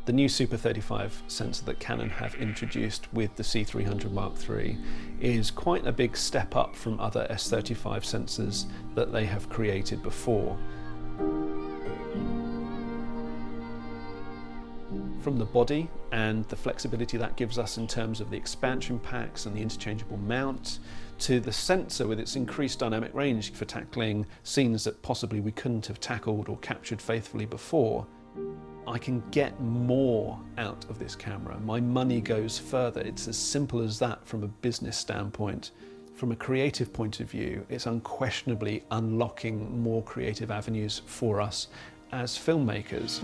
The new Super 35 sensor that Canon have introduced with the C300 Mark III is quite a big step up from other S35 sensors that they have created before. From the body and the flexibility that gives us in terms of the expansion packs and the interchangeable mount, to the sensor with its increased dynamic range for tackling scenes that possibly we couldn't have tackled or captured faithfully before, I can get more out of this camera. My money goes further. It's as simple as that from a business standpoint. From a creative point of view, it's unquestionably unlocking more creative avenues for us as filmmakers.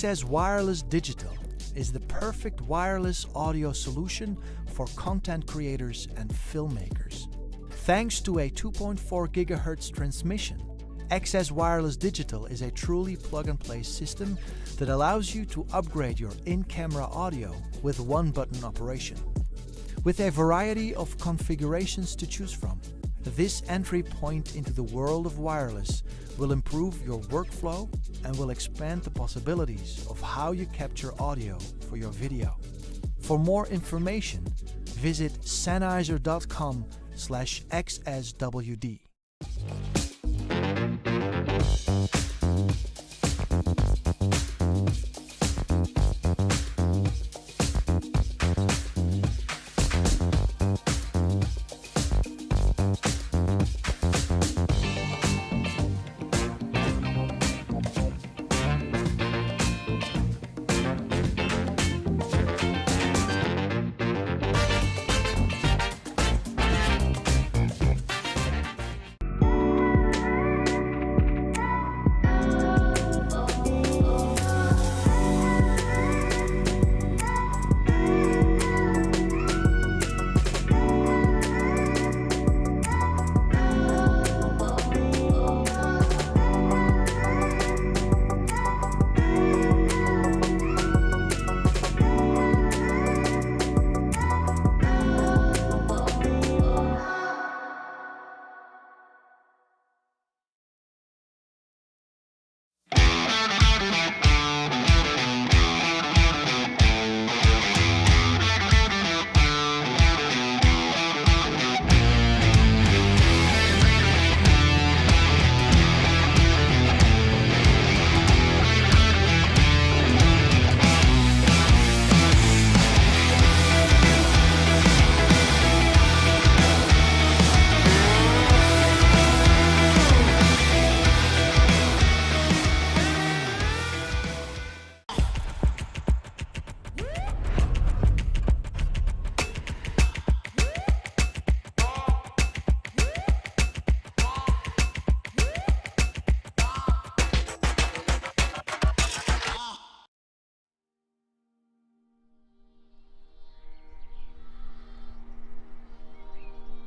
XS Wireless Digital is the perfect wireless audio solution for content creators and filmmakers. Thanks to a 2.4 GHz transmission, XS Wireless Digital is a truly plug-and-play system that allows you to upgrade your in-camera audio with one-button operation. With a variety of configurations to choose from, this entry point into the world of wireless will improve your workflow and will expand the possibilities of how you capture audio for your video. For more information, visit sennheiser.com/xswd.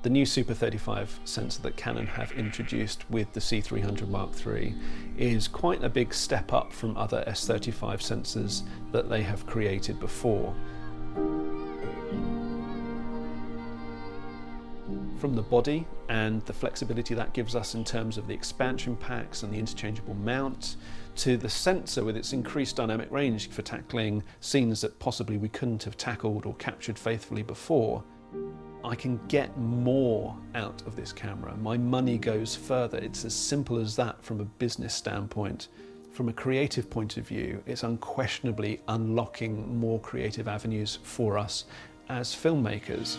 The new Super 35 sensor that Canon have introduced with the C300 Mark III is quite a big step up from other S35 sensors that they have created before. From the body and the flexibility that gives us in terms of the expansion packs and the interchangeable mount, to the sensor with its increased dynamic range for tackling scenes that possibly we couldn't have tackled or captured faithfully before, I can get more out of this camera. My money goes further. It's as simple as that from a business standpoint. From a creative point of view, it's unquestionably unlocking more creative avenues for us as filmmakers.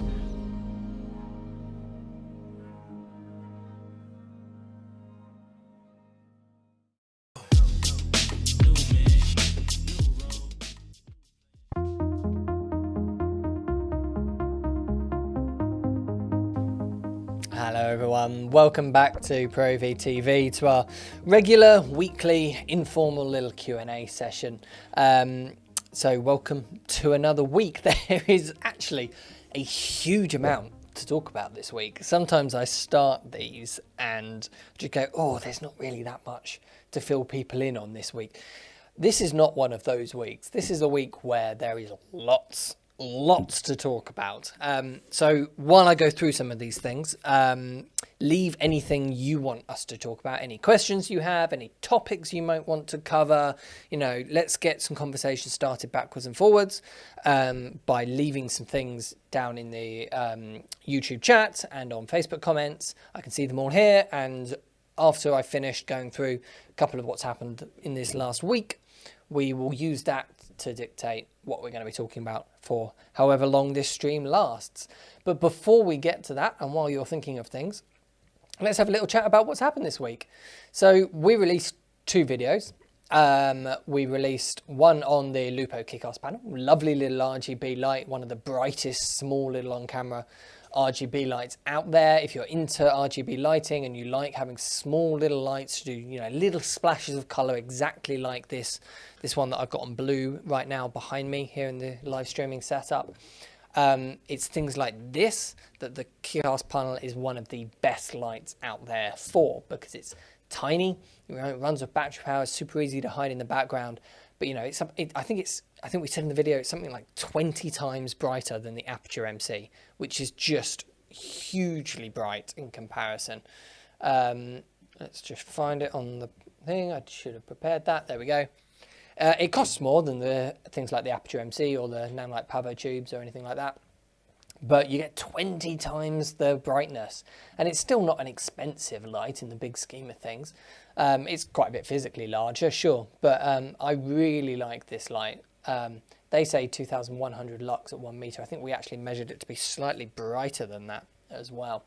Hello everyone, welcome back to ProAV TV, to our regular weekly informal little Q&A session. So welcome to another week. There is actually a huge amount to talk about this week. Sometimes I start these and just go, oh, there's not really that much to fill people in on this week. This is not one of those weeks. This is a week where there is lots to talk about. So while I go through some of these things, leave anything you want us to talk about, any questions you have, any topics you might want to cover. You know, let's get some conversations started backwards and forwards by leaving some things down in the YouTube chat and on Facebook comments. I can see them all here, and after I finished going through a couple of what's happened in this last week, we will use that to dictate what we're going to be talking about for however long this stream lasts. But before we get to that, and while you're thinking of things, let's have a little chat about what's happened this week. So we released 2 videos. We released one on the Lupo Kick-Ass panel, lovely little RGB light, one of the brightest small little on-camera RGB lights out there. If you're into RGB lighting and you like having small little lights to do, you know, little splashes of color exactly like this one that I've got on blue right now behind me here in the live streaming setup. It's things like this that the Kick-Ass panel is one of the best lights out there for, because it's tiny, you know, it runs with battery power, it's super easy to hide in the background. But you know, I think it's I think we said in the video, it's something like 20 times brighter than the Aperture MC, which is just hugely bright in comparison. Let's just find it on the thing. I should have prepared that. There we go. It costs more than the things like the Aperture MC or the Nanlite Pavo tubes or anything like that. But you get 20 times the brightness. And it's still not an expensive light in the big scheme of things. It's quite a bit physically larger, sure. But I really like this light. They say 2,100 lux at 1 meter. I think we actually measured it to be slightly brighter than that as well.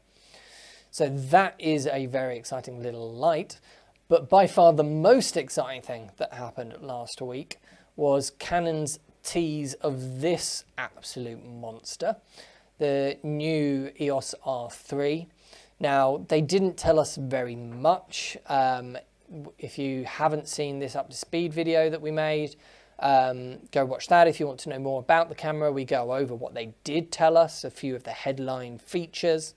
So that is a very exciting little light. But by far the most exciting thing that happened last week was Canon's tease of this absolute monster, the new Eos R3. Now, they didn't tell us very much. If you haven't seen this up to speed video that we made, go watch that. If you want to know more about the camera, we go over what they did tell us, a few of the headline features.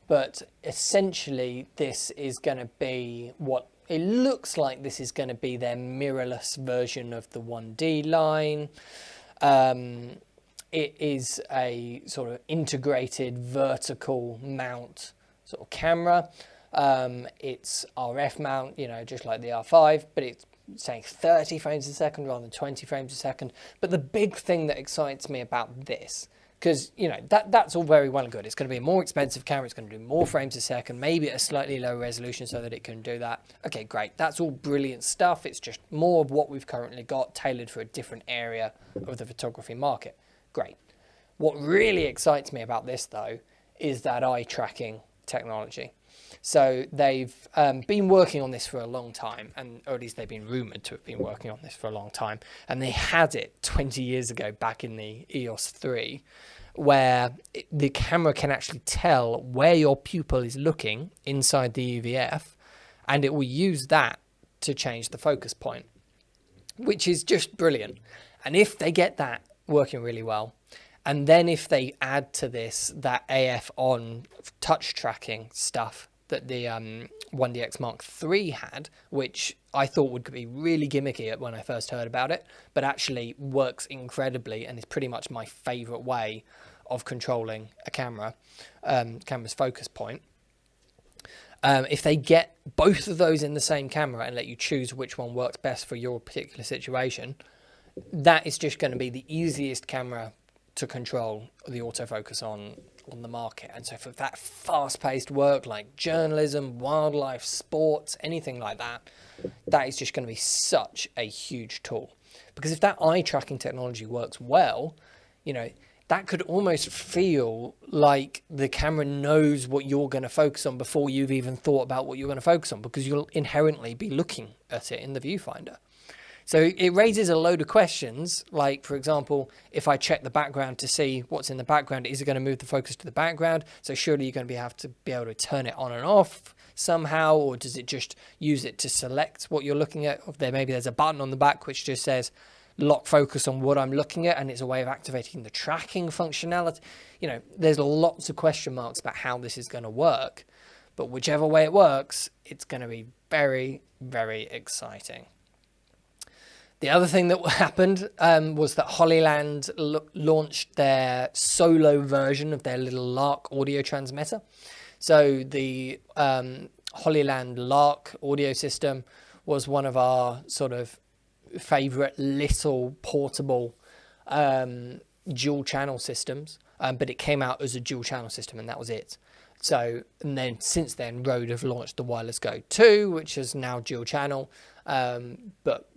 But essentially, this is going to be what it looks like. This is going to be their mirrorless version of the 1D line. It is a sort of integrated vertical mount sort of camera. It's RF mount, you know, just like the R5, but it's saying 30 frames a second rather than 20 frames a second. But the big thing that excites me about this, because, you know, that's all very well and good. It's going to be a more expensive camera. It's going to do more frames a second, maybe at a slightly lower resolution so that it can do that. Okay, great. That's all brilliant stuff. It's just more of what we've currently got, tailored for a different area of the photography market. Great. What really excites me about this, though, is that eye tracking technology. So they've been working on this for a long time, or at least they've been rumoured to have been working on this for a long time. And they had it 20 years ago back in the Eos 3, where the camera can actually tell where your pupil is looking inside the UVF, and it will use that to change the focus point, which is just brilliant. And if they get that working really well, and then if they add to this that AF on touch tracking stuff that the 1DX Mark III had, which I thought would be really gimmicky when I first heard about it, but actually works incredibly and is pretty much my favourite way of controlling a camera's focus point. If they get both of those in the same camera and let you choose which one works best for your particular situation, that is just going to be the easiest camera to control the autofocus on the market. And so for that fast-paced work like journalism, wildlife, sports, anything like that, that is just going to be such a huge tool. Because if that eye tracking technology works well, you know, that could almost feel like the camera knows what you're going to focus on before you've even thought about what you're going to focus on, because you'll inherently be looking at it in the viewfinder. So it raises a load of questions, like, for example, if I check the background to see what's in the background, is it going to move the focus to the background? So surely you're going to have to be able to turn it on and off somehow, or does it just use it to select what you're looking at? Or maybe there's a button on the back which just says lock focus on what I'm looking at, and it's a way of activating the tracking functionality. You know, there's lots of question marks about how this is going to work, but whichever way it works, it's going to be very, very exciting. The other thing that happened was that Hollyland launched their solo version of their little Lark audio transmitter. So the Hollyland Lark audio system was one of our sort of favourite little portable dual channel systems, but it came out as a dual channel system and that was it. So, and then since then, Rode have launched the Wireless Go 2, which is now dual channel, but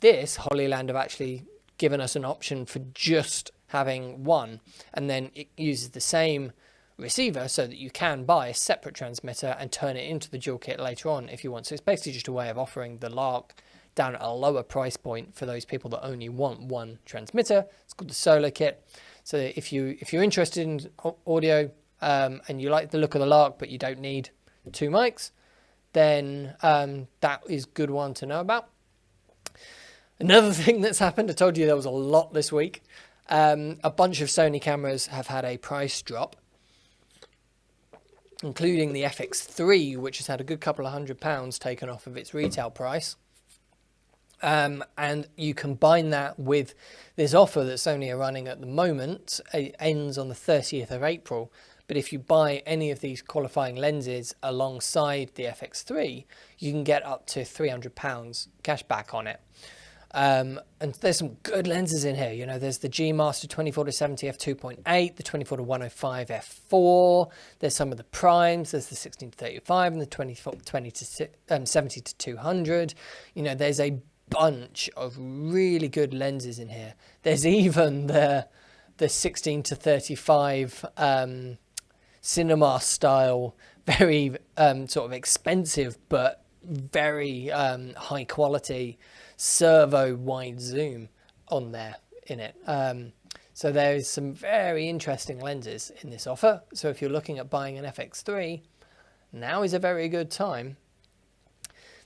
this, Hollyland have actually given us an option for just having one, and then it uses the same receiver so that you can buy a separate transmitter and turn it into the dual kit later on if you want. So it's basically just a way of offering the Lark down at a lower price point for those people that only want one transmitter. It's called the Solo Kit. So if you're interested in audio and you like the look of the Lark but you don't need two mics, then that is a good one to know about. Another thing that's happened, I told you there was a lot this week. A bunch of Sony cameras have had a price drop, including the FX3, which has had a good couple of £100 taken off of its retail price. And you combine that with this offer that Sony are running at the moment. It ends on the 30th of April. But if you buy any of these qualifying lenses alongside the FX3, you can get up to £300 cash back on it. And there's some good lenses in here. You know, there's the G Master 24-70 f2.8, the 24-105 f4. There's some of the primes. There's the 16-35 and the 70-200. You know, there's a bunch of really good lenses in here. There's even the 16-35 cinema style, very sort of expensive but very high quality servo wide zoom on there in it. So there's some very interesting lenses in this offer. So if you're looking at buying an FX3, now is a very good time.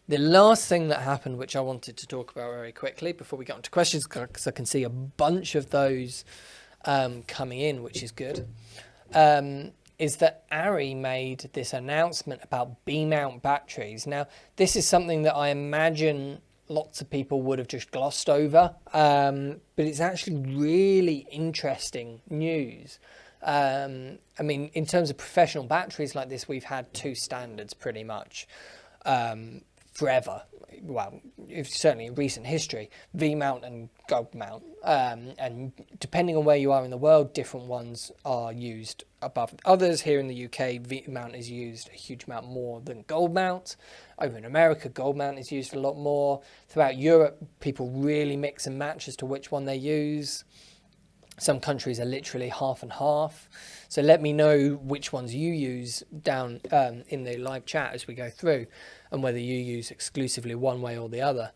The last thing that happened, which I wanted to talk about very quickly before we get on to questions, because I can see a bunch of those coming in, which is good, is that ARRI made this announcement about B-mount batteries. Now, this is something that I imagine lots of people would have just glossed over, but it's actually really interesting news. I mean, in terms of professional batteries like this, we've had two standards pretty much forever. Well, certainly in recent history, V-mount and gold mount. And depending on where you are in the world, different ones are used above others. Here in the UK, V-mount is used a huge amount more than gold mount. Over in America, gold mount is used a lot more. Throughout Europe, people really mix and match as to which one they use. Some countries are literally half and half. So let me know which ones you use down in the live chat as we go through, and whether you use exclusively one way or the other.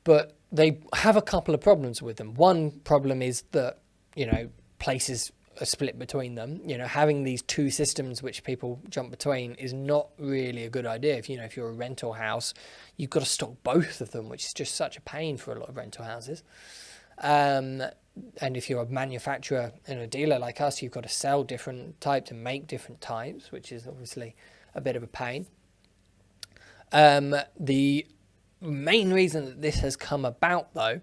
But they have a couple of problems with them. One problem is that, you know, places are split between them. You know, having these two systems which people jump between is not really a good idea. If you're a rental house, you've got to stock both of them, which is just such a pain for a lot of rental houses. And if you're a manufacturer and a dealer like us, you've got to sell different types and make different types, which is obviously a bit of a pain. The main reason that this has come about, though,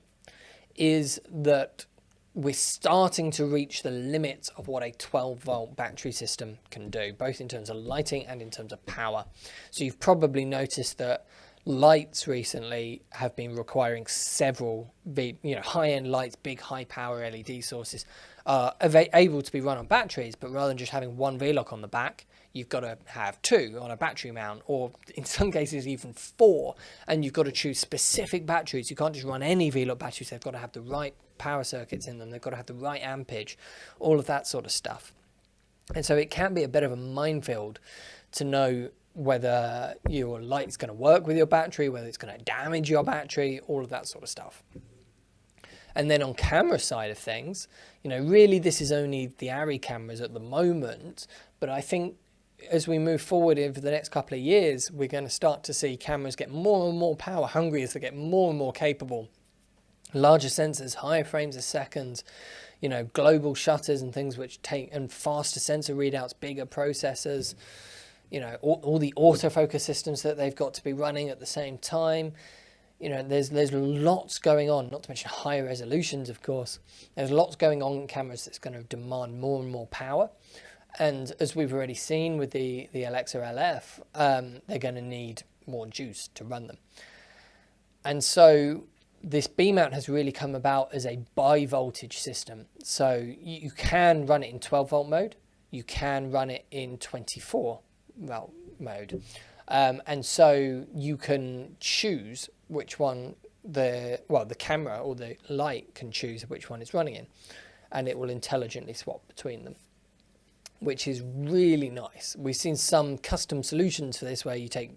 is that we're starting to reach the limits of what a 12-volt battery system can do, both in terms of lighting and in terms of power. So you've probably noticed that lights recently have been requiring several high-end lights, big high-power LED sources, able to be run on batteries, but rather than just having one V-lock on the back, you've got to have two on a battery mount, or in some cases even four, and you've got to choose specific batteries. You can't just run any V-lock batteries. They've got to have the right power circuits in them. They've got to have the right ampage, all of that sort of stuff. And so it can be a bit of a minefield to know whether your light's going to work with your battery, whether it's going to damage your battery, all of that sort of stuff. And then on camera side of things, really this is only the ARRI cameras at the moment, but I think as we move forward over the next couple of years, we're going to start to see cameras get more and more power hungry as they get more and more capable. Larger sensors, higher frames a second, global shutters and things which take, and faster sensor readouts, bigger processors, all the autofocus systems that they've got to be running at the same time. There's lots going on, not to mention higher resolutions, of course. There's lots going on in cameras that's going to demand more and more power. And as we've already seen with the Alexa LF, they're going to need more juice to run them. And so this B-mount has really come about as a bi-voltage system. So you can run it in 12-volt mode. You can run it in 24-volt mode. And so you can choose which one the camera or the light can choose which one it's running in, and it will intelligently swap between them, which is really nice. We've seen some custom solutions for this where you take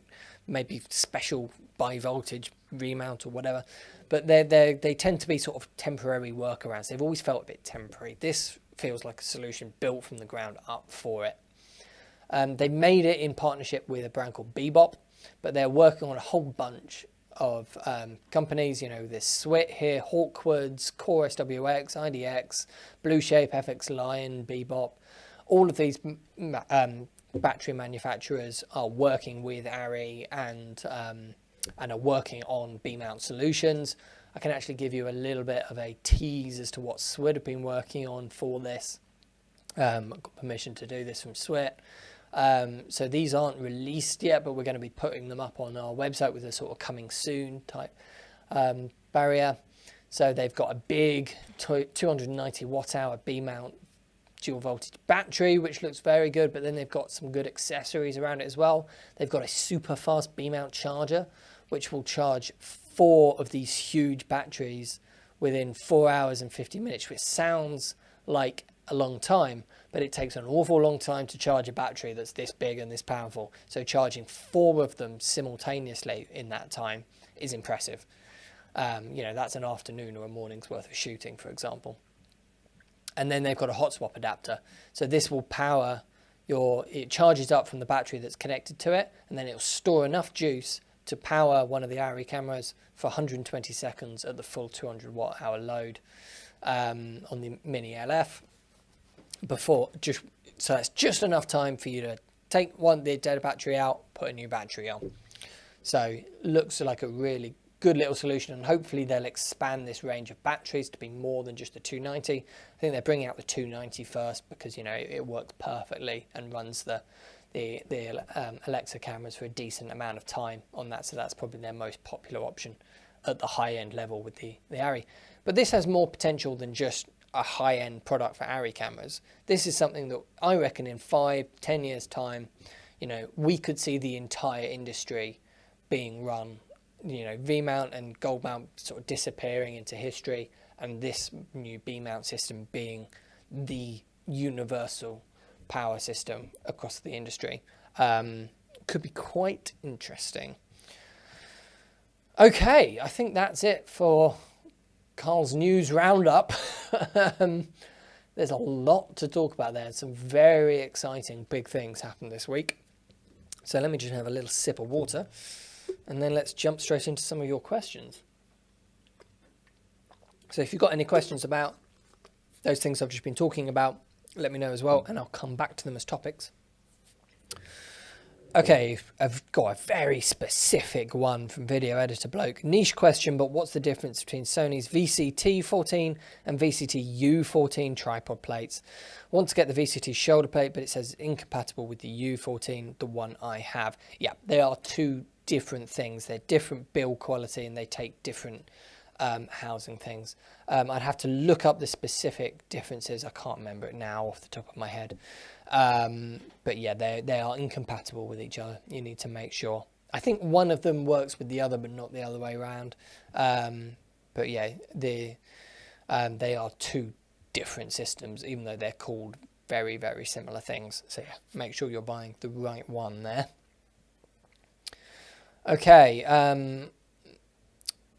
maybe special bi-voltage remount or whatever, but they tend to be sort of temporary workarounds. They've always felt a bit temporary. This feels like a solution built from the ground up for it. They made it in partnership with a brand called Bebop, but they're working on a whole bunch of companies. There's Swit here, Hawkwoods, Core SWX, IDX, Blue Shape, FX Lion, Bebop. All of these battery manufacturers are working with ARRI and and are working on beam mount solutions. I can actually give you a little bit of a tease as to what Swit have been working on for this. I've got permission to do this from Swit. So these aren't released yet, but we're going to be putting them up on our website with a sort of coming soon type barrier. So they've got a big 290 watt hour beam mount dual voltage battery, which looks very good, but then they've got some good accessories around it as well. They've got a super fast beam mount charger, which will charge 4 of these huge batteries within 4 hours and 50 minutes, which sounds like a long time, but it takes an awful long time to charge a battery that's this big and this powerful. So charging 4 of them simultaneously in that time is impressive. You know, that's an afternoon or a morning's worth of shooting, for example. And then they've got a hot swap adapter. So this will power it charges up from the battery that's connected to it, and then it'll store enough juice to power one of the ARRI cameras for 120 seconds at the full 200 watt hour load on the Mini LF. So that's just enough time for you to take the dead battery out, put a new battery on. So looks like a really good little solution, and hopefully they'll expand this range of batteries to be more than just the 290. I think they're bringing out the 290 first because, you know, it works perfectly and runs the Alexa cameras for a decent amount of time on that. So that's probably their most popular option at the high end level with the ARRI. But this has more potential than just a high end product for ARRI cameras. This is something that I reckon in 5-10 years time, you know, we could see the entire industry being run, you know, V-mount and gold mount sort of disappearing into history, and this new B-mount system being the universal power system across the industry. Could be quite interesting. Okay, I think that's it for Carl's news roundup. There's a lot to talk about there. Some very exciting big things happened this week. So let me just have a little sip of water, and then let's jump straight into some of your questions. So if you've got any questions about those things I've just been talking about, let me know as well, and I'll come back to them as topics. Okay, I've got a very specific one from Video Editor Bloke. Niche question, but what's the difference between Sony's VCT14 and VCT-U14 tripod plates? Want to get the VCT shoulder plate, but it says incompatible with the U14, the one I have. Yeah, they are two different things. They're different build quality, and they take different housing things. I'd have to look up the specific differences. I can't remember it now off the top of my head. But yeah, they are incompatible with each other. You need to make sure. I think one of them works with the other, but not the other way around. But yeah, they are two different systems, even though they're called very, very similar things. So yeah, make sure you're buying the right one there. Okay,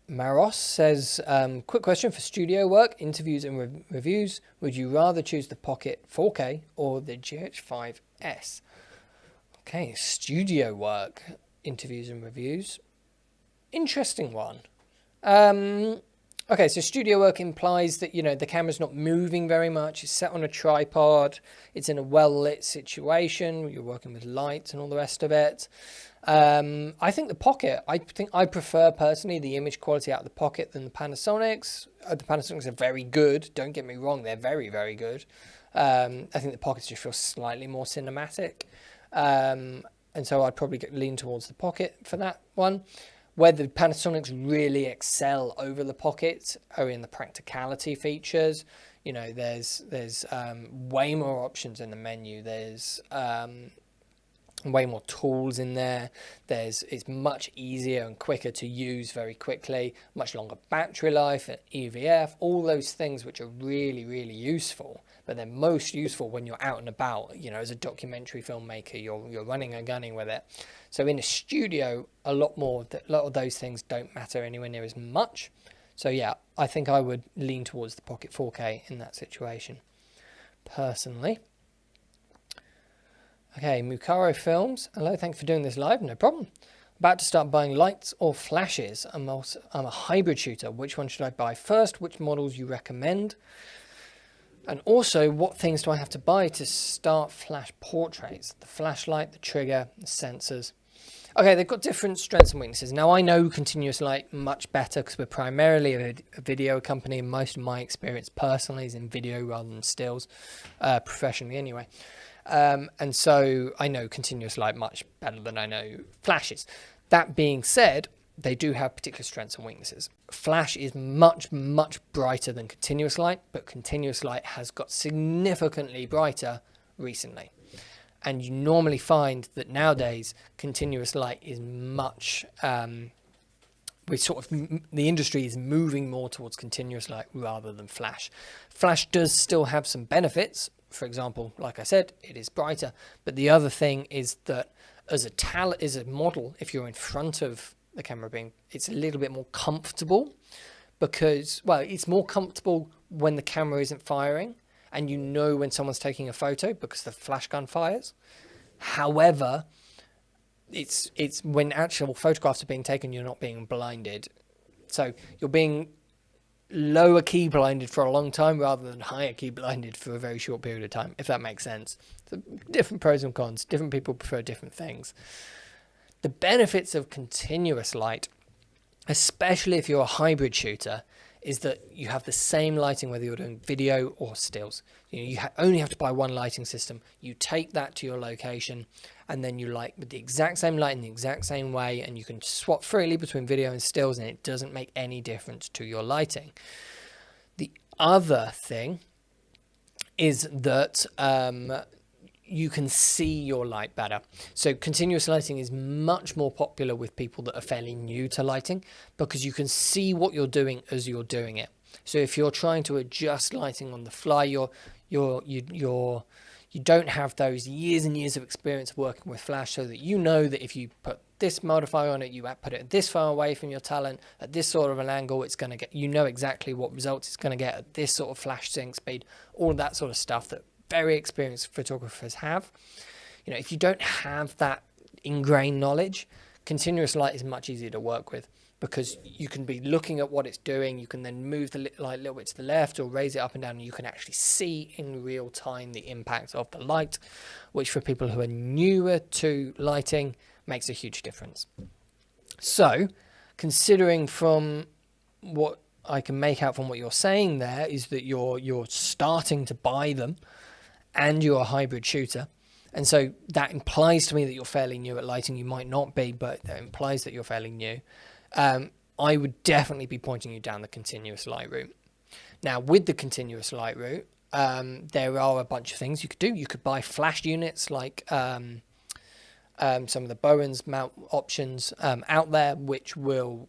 Maros says, quick question for studio work, interviews and reviews. Would you rather choose the Pocket 4K or the GH5S? Okay, studio work, interviews and reviews. Interesting one. Okay, so studio work implies that, you know, the camera's not moving very much. It's set on a tripod. It's in a well-lit situation. You're working with lights and all the rest of it. I think the Pocket, I prefer personally the image quality out of the Pocket than the Panasonics. The Panasonics are very good. Don't get me wrong, they're very, very good. I think the Pockets just feel slightly more cinematic. And so I'd probably lean towards the Pocket for that one. Where the Panasonics really excel over the Pocket are in the practicality features. You know, there's way more options in the menu. There's way more tools in there. It's much easier and quicker to use very quickly, much longer battery life, and EVF, all those things which are really, really useful, but they're most useful when you're out and about, you know, as a documentary filmmaker, you're running and gunning with it. So in a studio, a lot of those things don't matter anywhere near as much. So yeah, I think I would lean towards the Pocket 4K in that situation, personally. Okay, Mukaro Films. Hello, thanks for doing this live. No problem. About to start buying lights or flashes. I'm a hybrid shooter. Which one should I buy first? Which models you recommend? And also, what things do I have to buy to start flash portraits? The flashlight, the trigger, the sensors. Okay, they've got different strengths and weaknesses. Now, I know continuous light much better because we're primarily a video company, and most of my experience personally is in video rather than stills, professionally anyway. And so I know continuous light much better than I know flashes. That being said, they do have particular strengths and weaknesses. Flash is much, much brighter than continuous light, but continuous light has got significantly brighter recently. And you normally find that nowadays continuous light is much, the industry is moving more towards continuous light rather than flash. Flash does still have some benefits. For example, like I said, it is brighter. But the other thing is that as a model, if you're in front of the camera it's a little bit more comfortable because, well, it's more comfortable when the camera isn't firing. And you know when someone's taking a photo because the flash gun fires. However, it's when actual photographs are being taken, you're not being blinded. So you're being lower key blinded for a long time rather than higher key blinded for a very short period of time, if that makes sense. So different pros and cons. Different people prefer different things. The benefits of continuous light, especially if you're a hybrid shooter, is that you have the same lighting whether you're doing video or stills. You only have to buy one lighting system. You take that to your location and then you light with the exact same light in the exact same way, and you can swap freely between video and stills, and it doesn't make any difference to your lighting. The other thing is that you can see your light better. So continuous lighting is much more popular with people that are fairly new to lighting because you can see what you're doing as you're doing it. So if you're trying to adjust lighting on the fly, you don't have those years and years of experience working with flash, so that you know that if you put this modifier on it, you put it this far away from your talent at this sort of an angle, it's going to get, you know exactly what results it's going to get at this sort of flash sync speed, all of that sort of stuff that very experienced photographers have. If you don't have that ingrained knowledge, continuous light is much easier to work with because you can be looking at what it's doing. You can then move the light a little bit to the left or raise it up and down, and you can actually see in real time the impact of the light, which for people who are newer to lighting makes a huge difference. So, considering from what I can make out from what you're saying there is that you're starting to buy them, and you're a hybrid shooter. And so that implies to me that you're fairly new at lighting. You might not be, but that implies that you're fairly new. I would definitely be pointing you down the continuous light route. Now, with the continuous light route, there are a bunch of things you could do. You could buy flash units like some of the Bowen's mount options out there, which will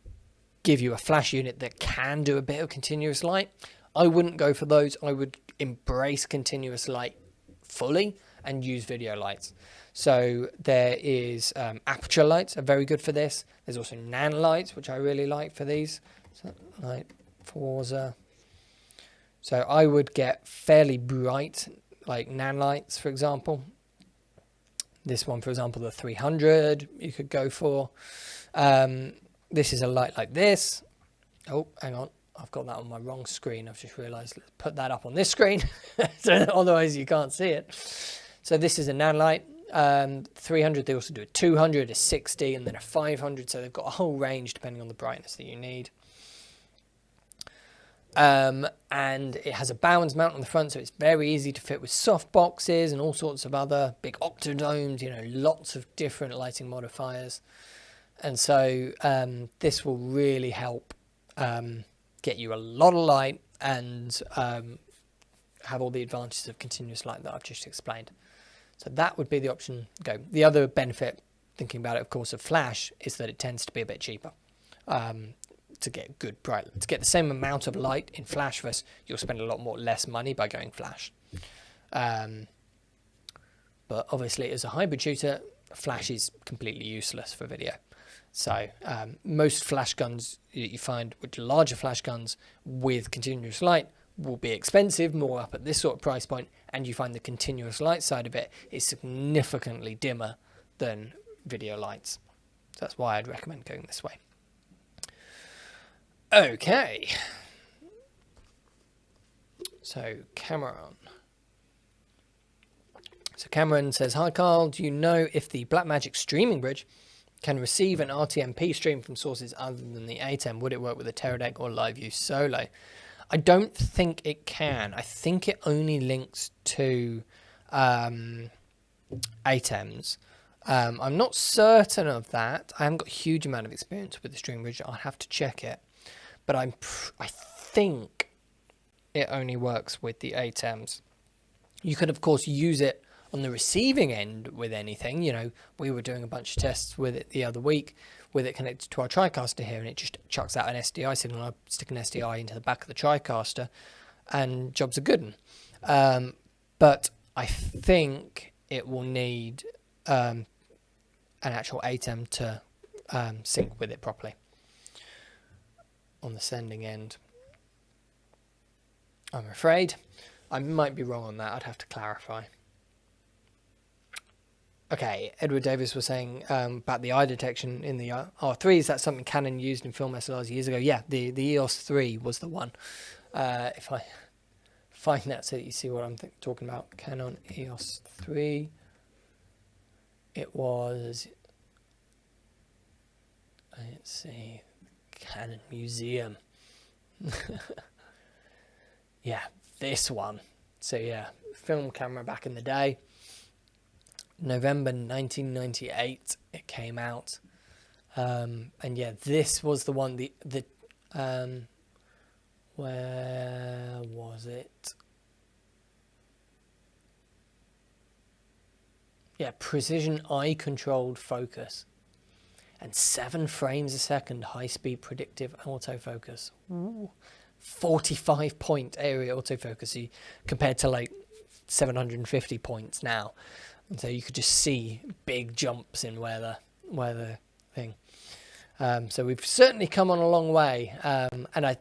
give you a flash unit that can do a bit of continuous light. I wouldn't go for those. I would embrace continuous light fully and use video lights. So there is aperture lights are very good for this. There's also nan lights, which I really like for these. So, like Forza. So I would get fairly bright, like nan lights, for example. This one, for example, the 300 you could go for. This is a light like this. Oh, hang on. I've got that on my wrong screen. I've just realized, let's put that up on this screen. So otherwise you can't see it. So this is a nan light. 300, they also do a 200, a 60, and then a 500. So they've got a whole range depending on the brightness that you need. And it has a Bowen's mount on the front, so it's very easy to fit with soft boxes and all sorts of other big octadomes, lots of different lighting modifiers. And so this will really help get you a lot of light and have all the advantages of continuous light that I've just explained. So that would be the option to go. The other benefit, thinking about it, of course, of flash is that it tends to be a bit cheaper to get good bright. To get the same amount of light in flash versus you'll spend a lot less money by going flash. But obviously, as a hybrid shooter, flash is completely useless for video. So most flash guns you find, which are larger flash guns with continuous light, will be expensive, more up at this sort of price point, and you find the continuous light side of it is significantly dimmer than video lights. So that's why I'd recommend going this way. Okay. So Cameron. So Cameron says, "Hi Carl, do you know if the Blackmagic streaming bridge can receive an Rtmp stream from sources other than the ATEM. Would it work with a Teradek or live use solo? I don't think it can. I think it only links to ATEMs. I'm not certain of that. I haven't got a huge amount of experience with the Stream Bridge. I'll have to check it. But I think it only works with the ATEMs. You could, of course, use it on the receiving end with anything. You know, we were doing a bunch of tests with it the other week with it connected to our TriCaster here, and it just chucks out an SDI signal. I stick an SDI into the back of the TriCaster, and jobs are good. But I think it will need an actual ATEM to sync with it properly on the sending end. I'm afraid. I might be wrong on that. I'd have to clarify. Okay, Edward Davis was saying about the eye detection in the R3. Is that something Canon used in film SLRs years ago? Yeah, the Eos 3 was the one. If I find that so that you see what I'm talking about. Canon Eos 3. It was... Let's see. Canon Museum. Yeah, this one. So yeah, film camera back in the day. November 1998 it came out, and yeah, this was the one. Where was it? Yeah, precision eye controlled focus and 7 frames a second high speed predictive autofocus. Ooh. 45 point area autofocus compared to like 750 points now. And so you could just see big jumps in where the thing. So we've certainly come on a long way. And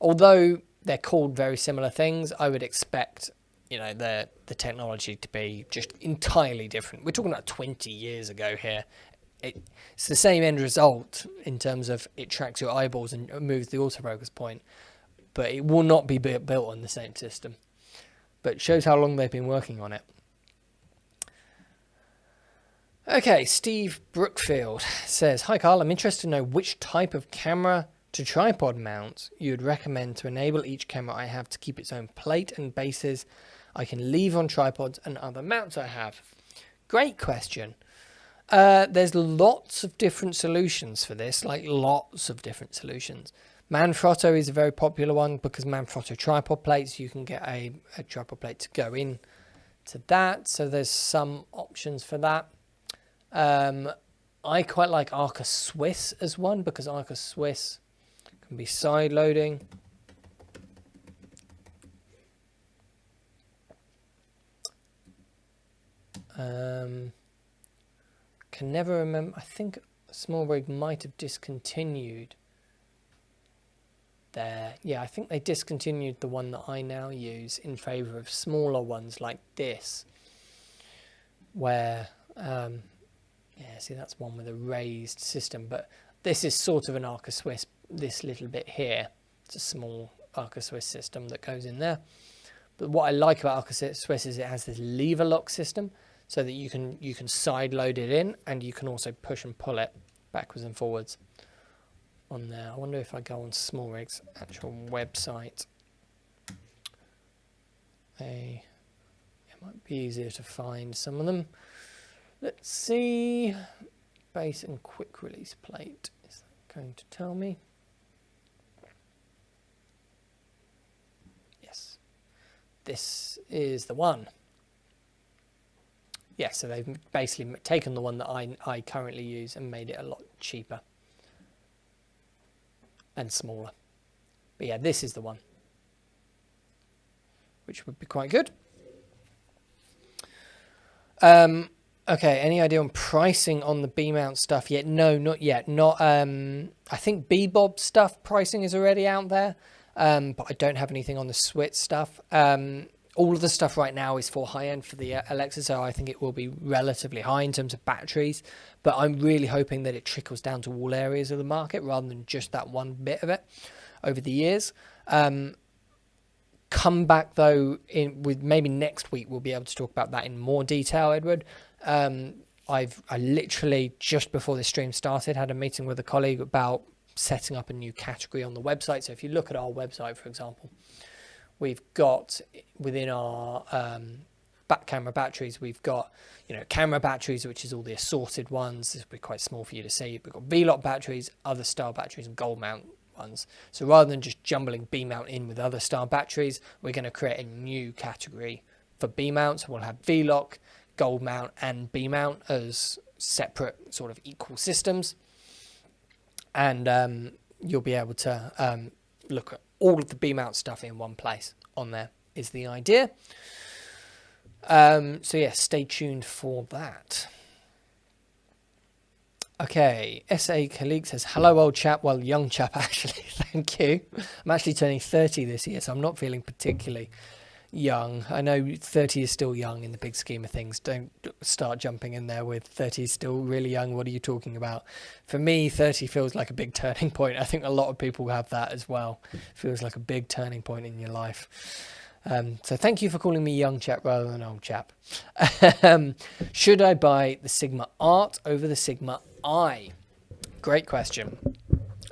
although they're called very similar things, I would expect, you know, the technology to be just entirely different. We're talking about 20 years ago here. It's the same end result in terms of it tracks your eyeballs and moves the autofocus point, but it will not be built on the same system. But it shows how long they've been working on it. Okay, Steve Brookfield says, hi Carl, I'm interested to know which type of camera to tripod mount you would recommend to enable each camera I have to keep its own plate and bases I can leave on tripods and other mounts I have. Great question. There's lots of different solutions for this, like lots of different solutions. Manfrotto is a very popular one because Manfrotto tripod plates, you can get a tripod plate to go in to that. So there's some options for that. I quite like Arca Swiss as one because Arca Swiss can be side loading. Can never remember. I think Smallrig might have discontinued there. Yeah, I think they discontinued the one that I now use in favor of smaller ones like this, where yeah, see, that's one with a raised system, but this is sort of an Arca Swiss, this little bit here. It's a small Arca Swiss system that goes in there. But what I like about Arca Swiss is it has this lever lock system so that you can side load it in, and you can also push and pull it backwards and forwards on there. I wonder if I go on Smallrig's actual website. It might be easier to find some of them. Let's see. Base and quick release plate. Is that going to tell me? Yes. This is the one. Yeah, so they've basically taken the one that I currently use and made it a lot cheaper and smaller. But yeah, this is the one, which would be quite good. Okay, any idea on pricing on the B-mount stuff yet? No, not yet. Not. I think B-Bob stuff pricing is already out there, but I don't have anything on the Switch stuff. All of the stuff right now is for high-end for the Alexa, so I think it will be relatively high in terms of batteries, but I'm really hoping that it trickles down to all areas of the market rather than just that one bit of it over the years. Come back, though, with maybe next week we'll be able to talk about that in more detail, Edward. I literally, just before this stream started, had a meeting with a colleague about setting up a new category on the website. So if you look at our website, for example, we've got within our back camera batteries, we've got, camera batteries, which is all the assorted ones. This will be quite small for you to see. We've got V-Lock batteries, other style batteries, and gold mount ones. So rather than just jumbling B mount in with other style batteries, we're going to create a new category for B mounts. We'll have V-Lock, gold mount, and B mount as separate sort of equal systems. And you'll be able to look at all of the B mount stuff in one place on there is the idea. So yeah, stay tuned for that. Okay, S.A. Khalik says, hello old chap, well young chap actually, thank you. I'm actually turning 30 this year, so I'm not feeling particularly young. I know 30 is still young in the big scheme of things. Don't start jumping in there with 30 is still really young, what are you talking about? For me, 30 feels like a big turning point. I think a lot of people have that as well. Feels like a big turning point in your life. So thank you for calling me young chap rather than old chap. Should I buy the Sigma Art over the Sigma I? Great question.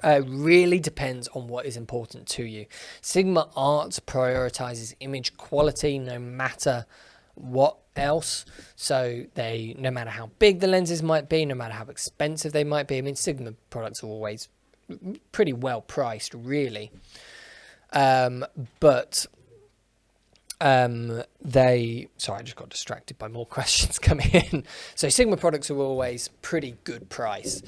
Really depends on what is important to you. Sigma Art prioritizes image quality no matter what else. So no matter how big the lenses might be, no matter how expensive they might be. I mean, Sigma products are always pretty well priced, really. Sorry, I just got distracted by more questions coming in. So Sigma products are always pretty good price,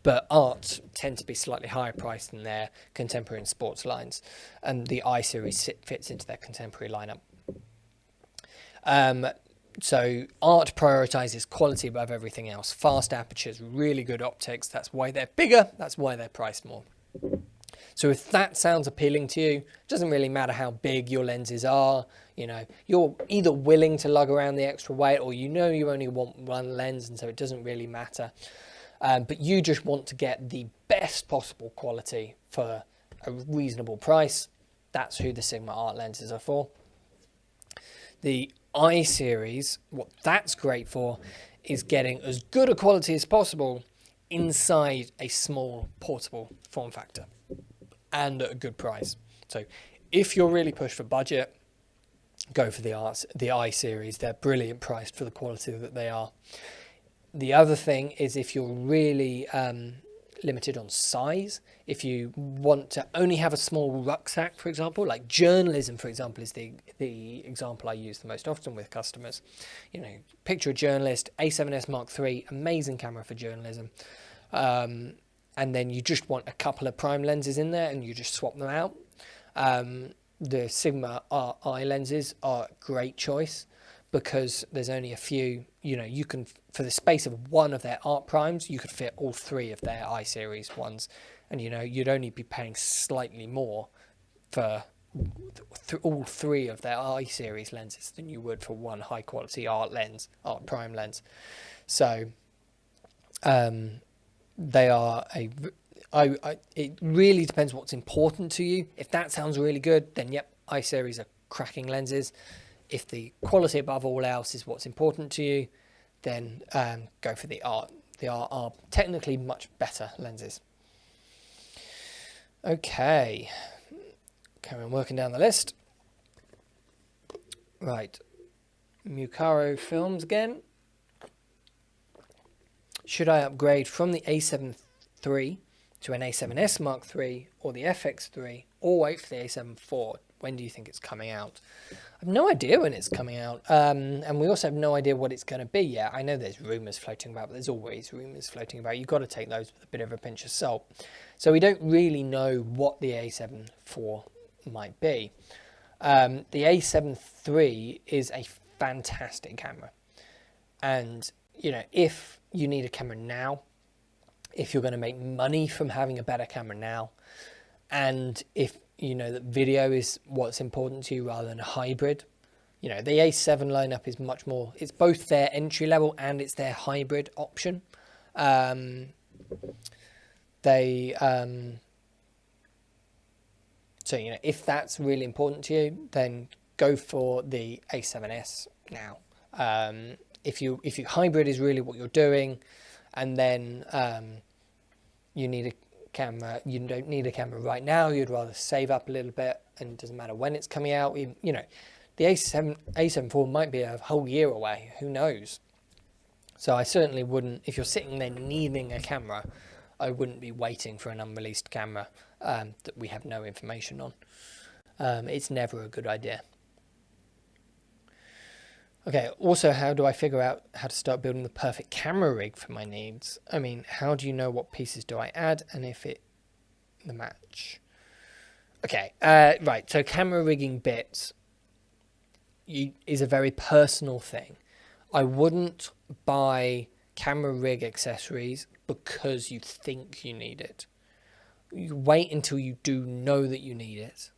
but Art tend to be slightly higher priced than their contemporary and sports lines, and the I series fits into their contemporary lineup. So Art prioritizes quality above everything else. Fast apertures, really good optics. That's why they're bigger. That's why they're priced more. So if that sounds appealing to you, it doesn't really matter how big your lenses are. You're either willing to lug around the extra weight, or you only want one lens, and so it doesn't really matter. But you just want to get the best possible quality for a reasonable price. That's who the Sigma Art lenses are for. The I series, what that's great for is getting as good a quality as possible inside a small portable form factor and at a good price. So if you're really pushed for budget, go for the I series. They're brilliant priced for the quality that they are. The other thing is, if you're really limited on size, if you want to only have a small rucksack, for example, like journalism, for example, is the example I use the most often with customers. Picture a journalist, A7S Mark III, amazing camera for journalism. And then you just want a couple of prime lenses in there and you just swap them out. The Sigma I lenses are a great choice because there's only a few, you can, for the space of one of their Art primes, you could fit all three of their I series ones. And, you'd only be paying slightly more for all three of their I series lenses than you would for one high quality Art prime lens. So, they are it really depends what's important to you. If that sounds really good, then yep, I series are cracking lenses. If the quality above all else is what's important to you, then go for the Art. The Art are technically much better lenses. Okay, carry on working down the list. Right, Mukaro Films again. Should I upgrade from the A7 III to an A7S Mark III or the FX3, or wait for the A7 IV? When do you think it's coming out? I have no idea when it's coming out. And we also have no idea what it's going to be yet. I know there's rumours floating about, but there's always rumours floating about. You've got to take those with a bit of a pinch of salt. So we don't really know what the A7 IV might be. The A7 III is a fantastic camera. And, if you need a camera now, if you're going to make money from having a better camera now, and if that video is what's important to you rather than a hybrid, the A7 lineup is much more, it's both their entry level and it's their hybrid option. So if that's really important to you, then go for the A7S now. if you hybrid is really what you're doing, and then you need a camera, you don't need a camera right now, you'd rather save up a little bit, and it doesn't matter when it's coming out. You know, the A7 IV might be a whole year away, who knows. So I certainly wouldn't, if you're sitting there needing a camera, I wouldn't be waiting for an unreleased camera that we have no information on. It's never a good idea. Okay, also, how do I figure out how to start building the perfect camera rig for my needs? I mean, how do you know what pieces do I add and if the match? Okay, right, so camera rigging bits is a very personal thing. I wouldn't buy camera rig accessories because you think you need it. You wait until you do know that you need it,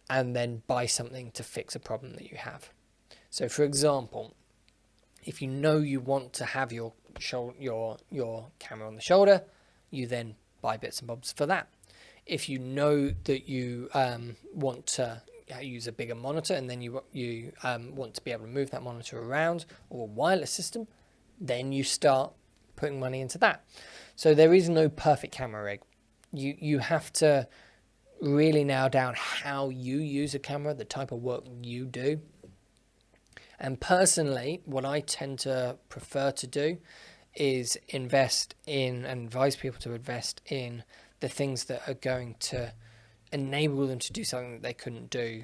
and then buy something to fix a problem that you have. So, for example, if you know you want to have your camera on the shoulder, you then buy bits and bobs for that. If you know that you want to use a bigger monitor, and then you want to be able to move that monitor around, or a wireless system, then you start putting money into that. So there is no perfect camera rig. You have to really nail down how you use a camera, the type of work you do. And personally, what I tend to prefer to do is invest in and advise people to invest in the things that are going to enable them to do something that they couldn't do,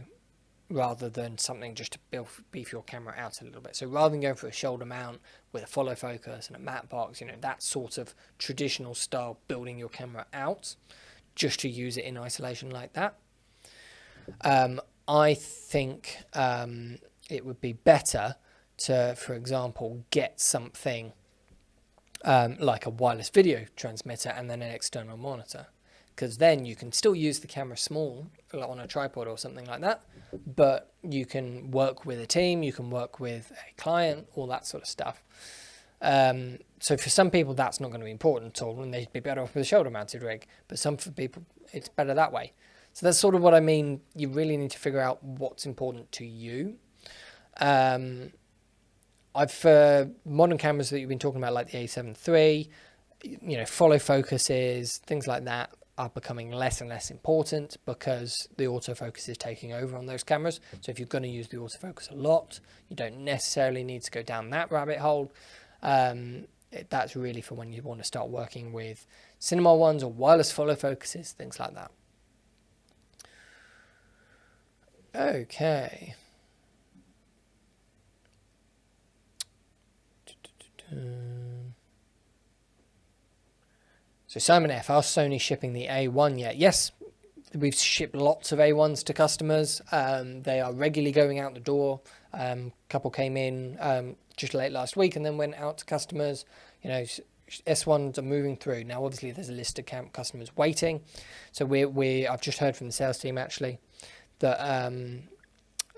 rather than something just to beef your camera out a little bit. So rather than going for a shoulder mount with a follow focus and a matte box, you know, that sort of traditional style building your camera out just to use it in isolation like that, I think it would be better to, for example, get something like a wireless video transmitter and then an external monitor, because then you can still use the camera small, like on a tripod or something like that, but you can work with a team, you can work with a client, all that sort of stuff. So for some people that's not going to be important at all, and they'd be better off with a shoulder mounted rig, but some for people it's better that way. So that's sort of what I mean. You really need to figure out what's important to you. For modern cameras that you've been talking about, like the A7 III, you know, follow focuses, things like that are becoming less and less important because the autofocus is taking over on those cameras. So if you're going to use the autofocus a lot, you don't necessarily need to go down that rabbit hole. That's really for when you want to start working with cinema ones or wireless follow focuses, things like that. Okay. So Simon F asked, Sony shipping the A1 yet? Yes, we've shipped lots of A1s to customers. They are regularly going out the door. A couple came in just late last week and then went out to customers. You know, S1s are moving through. Now, obviously, there's a list of customers waiting. So I've just heard from the sales team actually that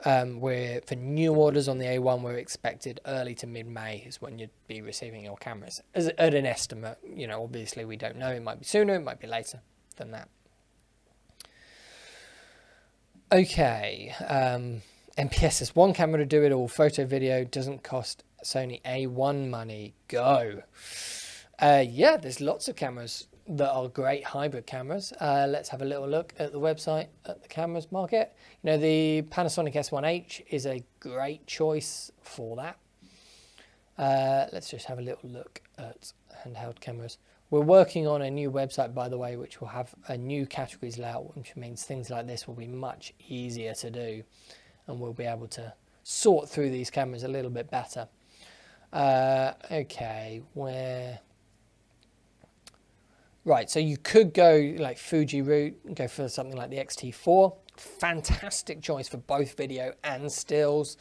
we're for new orders on the A1, we're expected early to mid-May is when you'd be receiving your cameras. At an estimate, you know, obviously we don't know. It might be sooner, it might be later than that. Okay. MPS says, one camera to do it all. Photo, video, doesn't cost Sony A1 money. Go. Yeah, there's lots of cameras that are great hybrid cameras. Let's have a little look at the website at the cameras market. You know, the Panasonic S1H is a great choice for that. Let's just have a little look at handheld cameras. We're working on a new website, by the way, which will have a new categories layout, which means things like this will be much easier to do, and we'll be able to sort through these cameras a little bit better. Okay, Right, so you could go like Fuji route and go for something like the X-T4. Fantastic choice for both video and stills.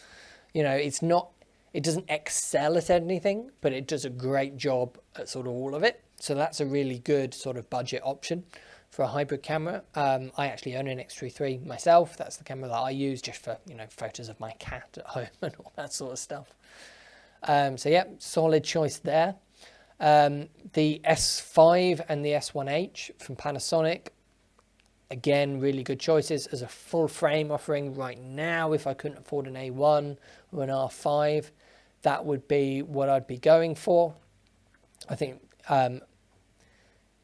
You know, it doesn't excel at anything, but it does a great job at sort of all of it. So that's a really good sort of budget option for a hybrid camera. I actually own an X-T3 myself. That's the camera that I use just for, you know, photos of my cat at home and all that sort of stuff. So yeah, solid choice there. The S5 and the S1H from Panasonic, again, really good choices as a full frame offering right now. If I couldn't afford an A1 or an R5, that would be what I'd be going for. I think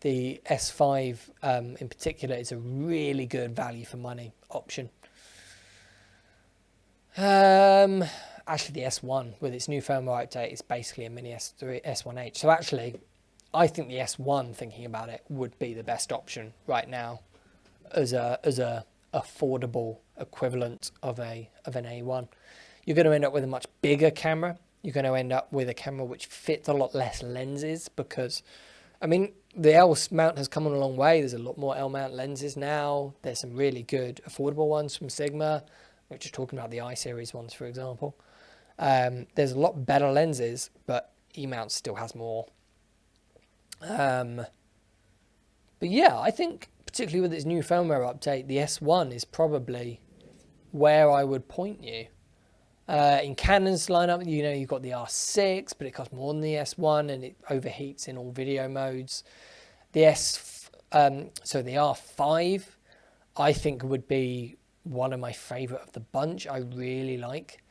the S5 in particular is a really good value for money option. Actually, the S1 with its new firmware update is basically a mini S3, S1H. So actually, I think the S1, thinking about it, would be the best option right now as a affordable equivalent of an A1. You're going to end up with a much bigger camera. You're going to end up with a camera which fits a lot less lenses because, I mean, the L mount has come on a long way. There's a lot more L mount lenses now. There's some really good affordable ones from Sigma. We're just talking about the I series ones, for example. There's a lot better lenses, but E-mount still has more. But yeah, I think particularly with its new firmware update, the S1 is probably where I would point you. In Canon's lineup, you know, you've got the R6, but it costs more than the S1 and it overheats in all video modes. The the R5, I think would be one of my favorite of the bunch. I really like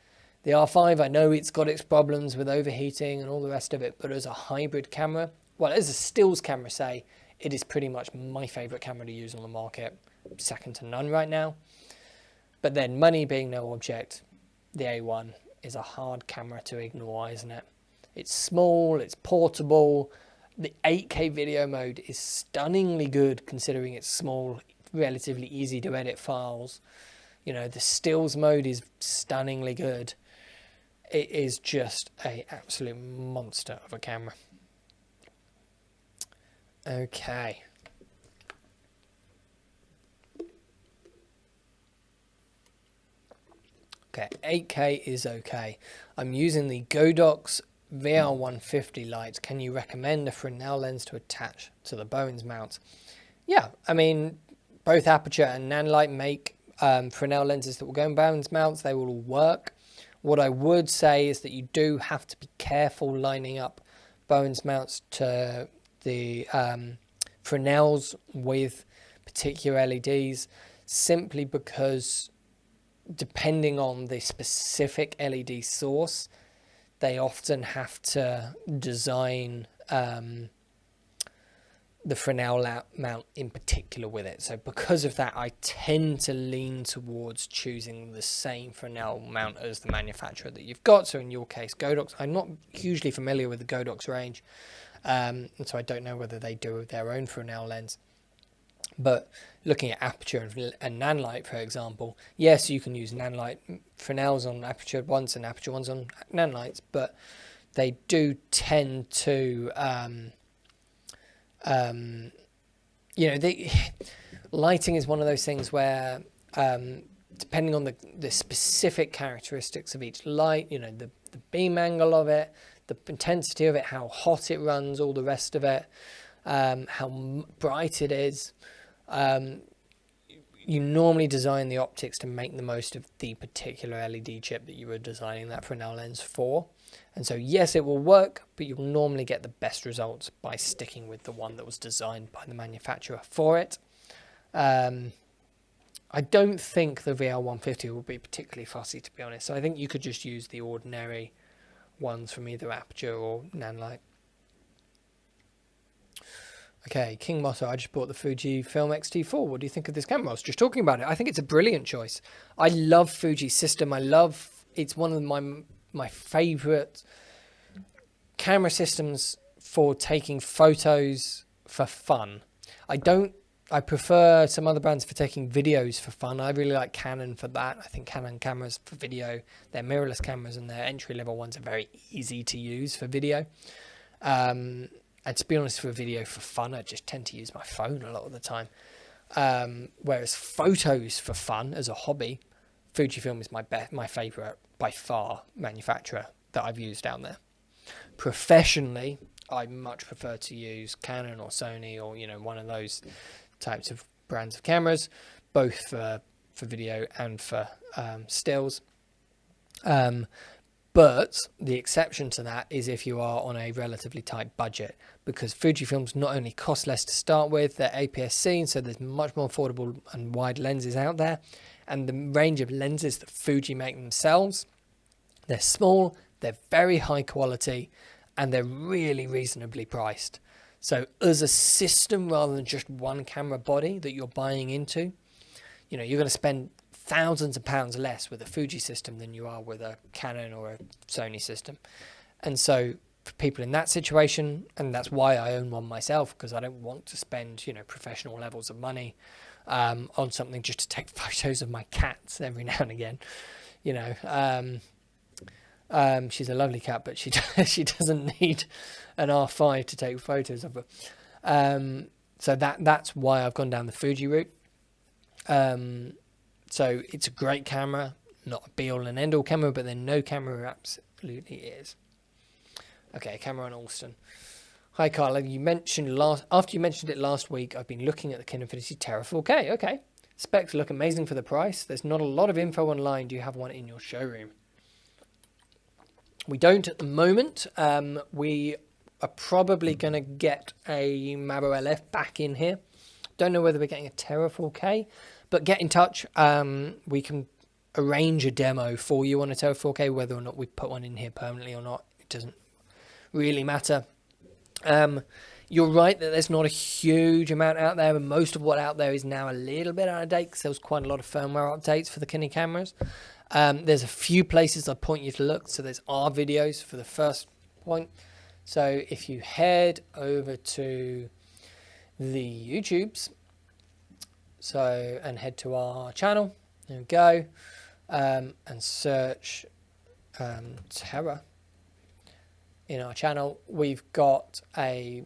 the R5. I know it's got its problems with overheating and all the rest of it, but as a hybrid camera, well, as a stills camera, say, it is pretty much my favorite camera to use on the market, second to none right now. But then money being no object, the A1 is a hard camera to ignore, isn't it? It's small, it's portable. The 8K video mode is stunningly good considering it's small, relatively easy to edit files. You know, the stills mode is stunningly good. It is just an absolute monster of a camera. Okay. Okay, 8K is okay. I'm using the Godox VR150 lights. Can you recommend a Fresnel lens to attach to the Bowens mount? Yeah, I mean, both Aperture and Nanlite make Fresnel lenses that will go in Bowens mounts. They will all work. What I would say is that you do have to be careful lining up Bowens mounts to the Fresnels with particular LEDs, simply because depending on the specific LED source, they often have to design the Fresnel mount in particular with it. So because of that, I tend to lean towards choosing the same Fresnel mount as the manufacturer that you've got. So in your case, Godox. I'm not hugely familiar with the Godox range, and so I don't know whether they do their own Fresnel lens. But looking at Aperture and Nanlite, for example, yes, you can use Nanlite Fresnels on Aperture ones and Aperture ones on Nanlites, but they do tend to, lighting is one of those things where, depending on the specific characteristics of each light, you know, the beam angle of it, the intensity of it, how hot it runs, all the rest of it, how bright it is. You normally design the optics to make the most of the particular LED chip that you were designing that Fresnel lens for. And so, yes, it will work, but you'll normally get the best results by sticking with the one that was designed by the manufacturer for it. I don't think the VR150 will be particularly fussy, to be honest. So I think you could just use the ordinary ones from either Aperture or Nanlite. Okay, King Motto, I just bought the Fujifilm X-T4. What do you think of this camera? I was just talking about it. I think it's a brilliant choice. I love Fuji's system. It's one of my favorite camera systems for taking photos for fun. I prefer some other brands for taking videos for fun. I really like Canon for that. I think Canon cameras for video, their mirrorless cameras and their entry-level ones are very easy to use for video. And to be honest, for video for fun, I just tend to use my phone a lot of the time. Whereas photos for fun as a hobby, Fujifilm is my favourite by far manufacturer that I've used down there. Professionally, I much prefer to use Canon or Sony or, you know, one of those types of brands of cameras, both for video and for stills. But the exception to that is if you are on a relatively tight budget, because Fujifilms not only cost less to start with, they're APS-C, so there's much more affordable and wide lenses out there. And the range of lenses that Fuji make themselves, they're small, They're very high quality and they're really reasonably priced. So as a system, rather than just one camera body that you're buying into, you know, you're going to spend thousands of pounds less with a Fuji system than you are with a Canon or a Sony system. And so for people in that situation, and that's why I own one myself, because I don't want to spend, you know, professional levels of money on something just to take photos of my cats every now and again. You know, she's a lovely cat, but she doesn't need an R5 to take photos of her. So that's why I've gone down the Fuji route. So it's a great camera, not a be-all and end-all camera, but then no camera absolutely is. Okay, camera on Alston. Hi Carla, after you mentioned it last week, I've been looking at the Kinefinity Terra 4K. Okay, specs look amazing for the price. There's not a lot of info online. Do you have one in your showroom? We don't at the moment. We are probably going to get a Mavo LF back in here. Don't know whether we're getting a Terra 4K, but get in touch. We can arrange a demo for you on a Terra 4K. Whether or not we put one in here permanently or not, it doesn't really matter. You're right that there's not a huge amount out there, and most of what out there is now a little bit out of date because there was quite a lot of firmware updates for the Kine cameras. There's a few places I'd point you to look. So there's our videos for the first point. So if you head over to the YouTubes, and head to our channel, there we go, and search Terra in our channel. We've got a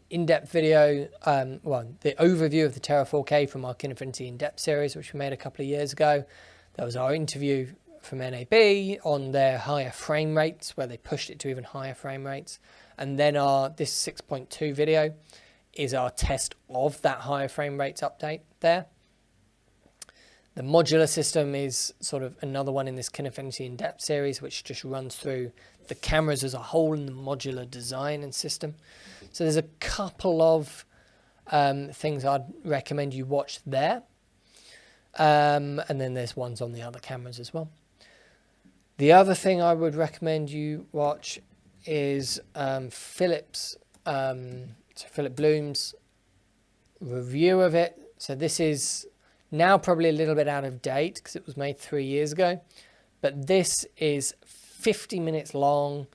in-depth video, the overview of the Terra 4K from our Kinefinity in-depth series, which we made a couple of years ago. That was our interview from NAB on their higher frame rates, where they pushed it to even higher frame rates. And then this 6.2 video is our test of that higher frame rates update there. The modular system is sort of another one in this Kinefinity in-depth series, which just runs through the cameras as a whole and the modular design and system. So there's a couple of things I'd recommend you watch there. And then there's ones on the other cameras as well. The other thing I would recommend you watch is Philip Bloom's review of it. So this is now probably a little bit out of date because it was made 3 years ago, but this is 50 minutes long.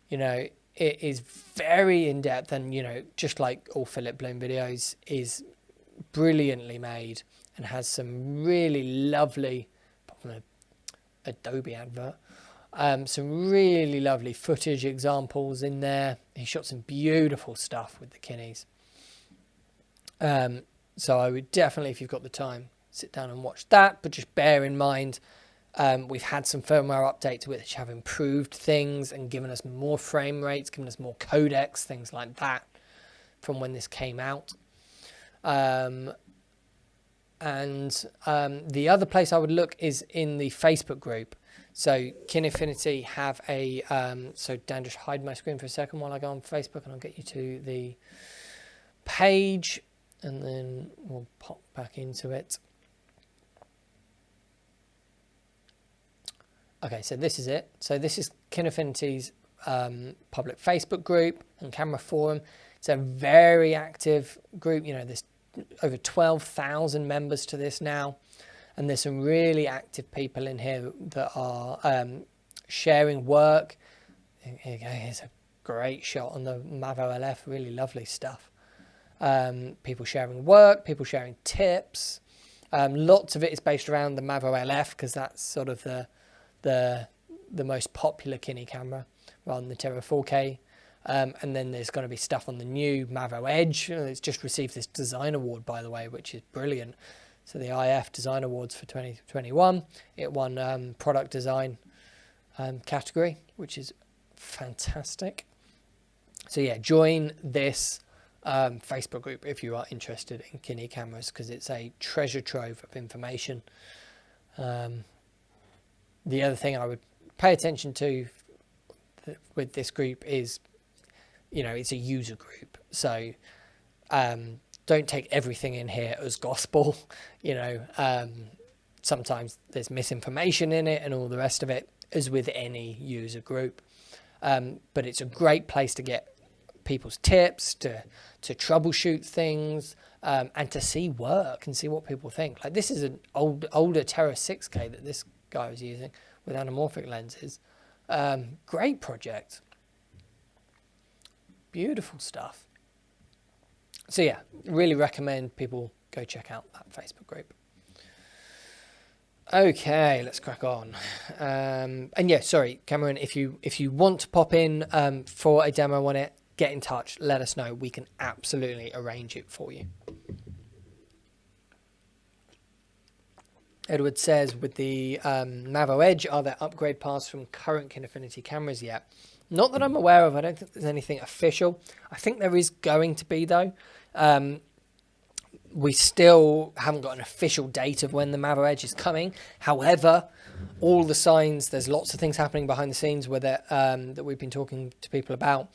You know, it is very in-depth, and, you know, just like all Philip Bloom videos, is brilliantly made and has some really lovely, apart from an Adobe advert, some really lovely footage examples in there. He shot some beautiful stuff with the Kines. So I would definitely, if you've got the time, sit down and watch that. But just bear in mind, we've had some firmware updates which have improved things and given us more frame rates, given us more codecs, things like that, from when this came out. And the other place I would look is in the Facebook group. So Kinefinity have a, so Dan, just hide my screen for a second while I go on Facebook and I'll get you to the page and then we'll pop back into it. Okay, so this is it. So this is Kinefinity's public Facebook group and camera forum. It's a very active group. You know, there's over 12,000 members to this now. And there's some really active people in here that are sharing work. Here you go, here's a great shot on the Mavo LF, really lovely stuff. People sharing work, people sharing tips. Lots of it is based around the Mavo LF because that's sort of the most popular Kine camera rather than the Terra 4K. And then there's going to be stuff on the new Mavo Edge. It's just received this design award, by the way, which is brilliant. So the IF Design Awards for 2021, it won product design category, which is fantastic. So yeah, join this Facebook group if you are interested in Kine cameras, because it's a treasure trove of information. The other thing I would pay attention to with this group is, you know, it's a user group. So don't take everything in here as gospel. You know, sometimes there's misinformation in it and all the rest of it. as with any user group. But it's a great place to get people's tips, to troubleshoot things, and to see work and see what people think. Like, this is an older Terra 6K that this guy was using with anamorphic lenses. Great project. Beautiful stuff. So yeah, really recommend people go check out that Facebook group. Okay, let's crack on. And yeah, sorry, Cameron, if you want to pop in for a demo on it, get in touch, let us know. We can absolutely arrange it for you. Edward says, with the Mavo Edge, are there upgrade paths from current Kinefinity cameras yet? Not that I'm aware of. I don't think there's anything official. I think there is going to be, though. We still haven't got an official date of when the Mavo Edge is coming. However, all the signs, there's lots of things happening behind the scenes with it that we've been talking to people about.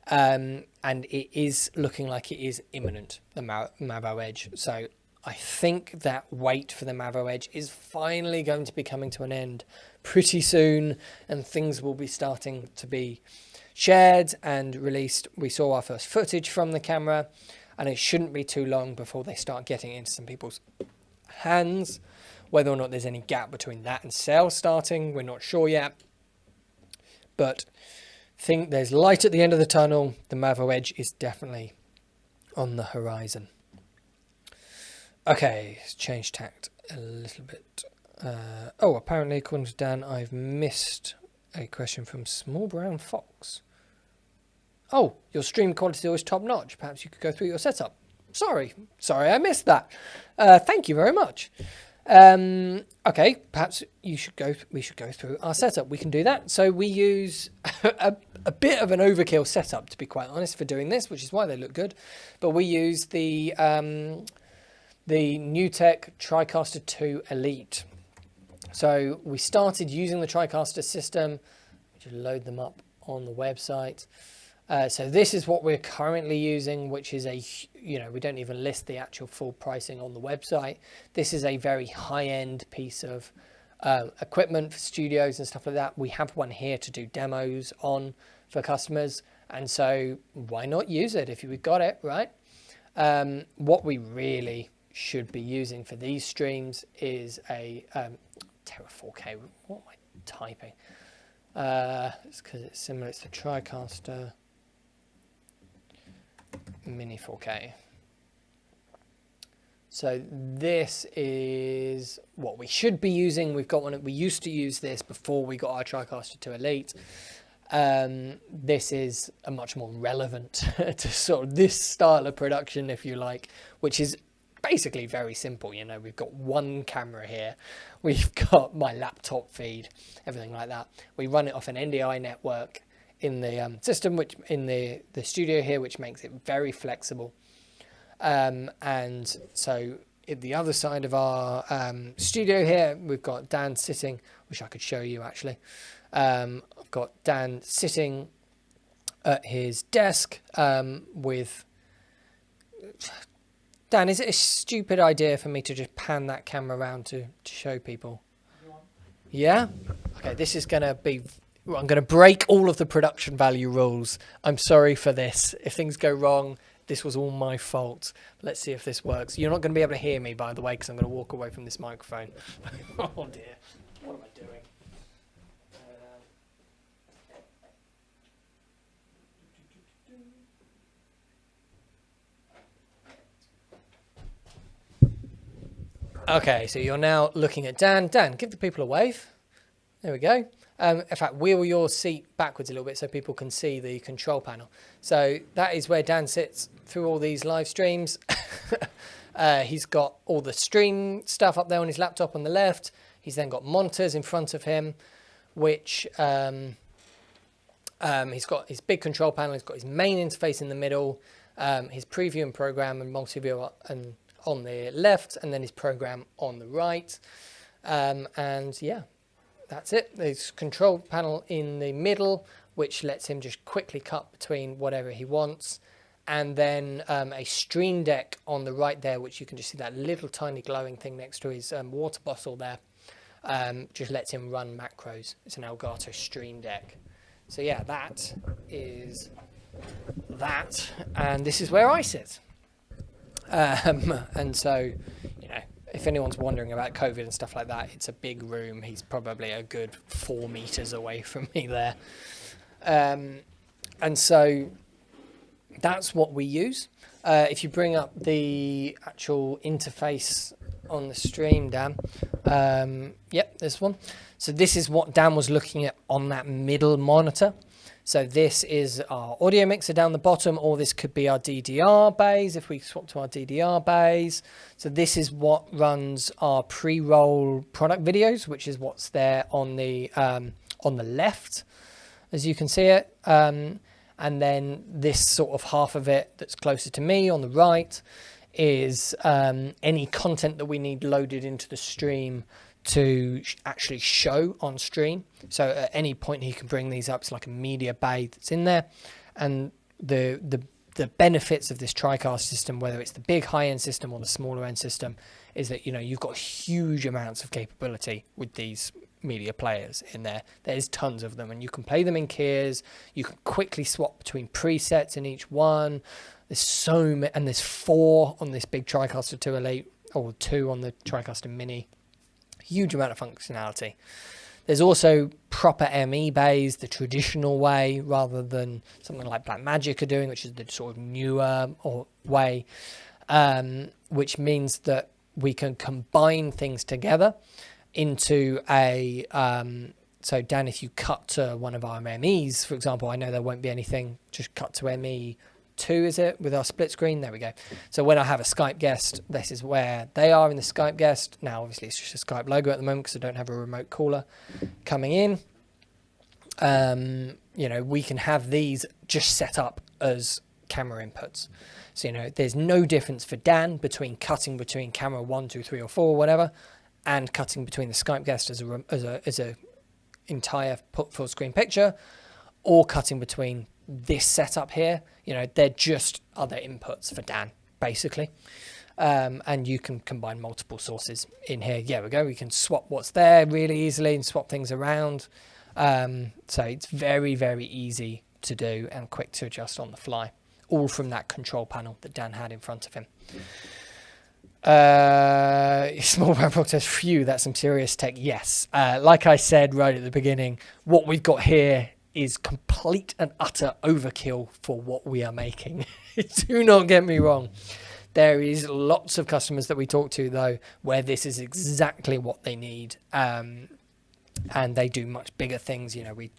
And it is looking like it is imminent, the Mavo Edge. So I think that wait for the Mavo Edge is finally going to be coming to an end pretty soon, and things will be starting to be shared and released. We saw our first footage from the camera, and it shouldn't be too long before they start getting into some people's hands. Whether or not there's any gap between that and sales starting, we're not sure yet. But think there's light at the end of the tunnel. The Mavo Edge is definitely on the horizon. Okay, let's change tact a little bit. Apparently, according to Dan, I've missed a question from Small Brown Fox. Oh, your stream quality is always top notch. Perhaps you could go through your setup. Sorry, I missed that. Thank you very much. Okay, perhaps we should go through our setup. We can do that. So we use a bit of an overkill setup, to be quite honest, for doing this, which is why they look good. But we use the NewTek TriCaster 2 Elite. So we started using the TriCaster system. We just load them up on the website. So this is what we're currently using, which is we don't even list the actual full pricing on the website. This is a very high-end piece of equipment for studios and stuff like that. We have one here to do demos on for customers. And so why not use it if you've got it, right? What we really should be using for these streams is a Terra 4K. What am I typing? It's because it's similar. It's the TriCaster Mini 4K. So this is what we should be using. We've got one. We used to use this before we got our TriCaster 2 Elite. This is a much more relevant to sort of this style of production, if you like, which is basically very simple. We've got one camera here. We've got my laptop feed, everything like that. We run it off an NDI network in the system, which in the studio here, which makes it very flexible. And so at the other side of our studio here, we've got Dan sitting, which I could show you actually. I've got Dan sitting at his desk with... Dan, is it a stupid idea for me to just pan that camera around to show people? Yeah? Okay, this is going to be... I'm going to break all of the production value rules. I'm sorry for this. If things go wrong, this was all my fault. Let's see if this works. You're not going to be able to hear me, by the way, because I'm going to walk away from this microphone. Oh, dear. What am I doing? Okay, so you're now looking at Dan. Dan, give the people a wave. There we go. In fact, wheel your seat backwards a little bit so people can see the control panel. So that is where Dan sits through all these live streams. He's got all the stream stuff up there on his laptop on the left. He's then got monitors in front of him, which he's got his big control panel. He's got his main interface in the middle, his preview and program and multi-view and on the left, and then his program on the right. And yeah, that's it. There's control panel in the middle, which lets him just quickly cut between whatever he wants. And then a Stream Deck on the right there, which you can just see that little tiny glowing thing next to his water bottle there. just lets him run macros. It's an Elgato Stream Deck. So yeah, that is that, and this is where I sit. And so, you know, if anyone's wondering about COVID and stuff like that, it's a big room. He's probably a good 4 meters away from me there. And so that's what we use. If you bring up the actual interface on the stream, Dan, yep, this one. So this is what Dan was looking at on that middle monitor. So this is our audio mixer down the bottom, or this could be our DDR bays if we swap to our DDR bays. So this is what runs our pre-roll product videos, which is what's there on the left, as you can see it. And then this sort of half of it that's closer to me on the right is any content that we need loaded into the stream to actually show on stream. So at any point he can bring these up. It's like a media bay that's in there. And the benefits of this TriCast system, whether it's the big high-end system or the smaller end system, is that, you know, you've got huge amounts of capability with these media players in there. There's tons of them, and you can play them in keys. You can quickly swap between presets in each one. There's so many, and there's 4 on this big TriCaster 2 Elite, or 2 on the TriCaster Mini. Huge amount of functionality. There's also proper ME bays, the traditional way, rather than something like Blackmagic are doing, which is the sort of newer way, which means that we can combine things together into a... so Dan, if you cut to one of our MEs, for example, I know there won't be anything, just cut to ME2, is it, with our split screen? There we go. So when I have a Skype guest, this is where they are in the Skype guest. Now, obviously, it's just a Skype logo at the moment because I don't have a remote caller coming in. You know, we can have these just set up as camera inputs. So, you know, there's no difference for Dan between cutting between camera 1, 2, 3, or 4, whatever, and cutting between the Skype guest as a entire full screen picture, or cutting between this setup here. You know, they're just other inputs for Dan, basically. And you can combine multiple sources in here. Yeah, we go. We can swap what's there really easily and swap things around. So it's very, very easy to do and quick to adjust on the fly, all from that control panel that Dan had in front of him. Small brown test, phew, that's some serious tech. Yes, like I said right at the beginning, what we've got here is complete and utter overkill for what we are making. Do not get me wrong. There is lots of customers that we talk to, though, where this is exactly what they need. And they do much bigger things. You know, we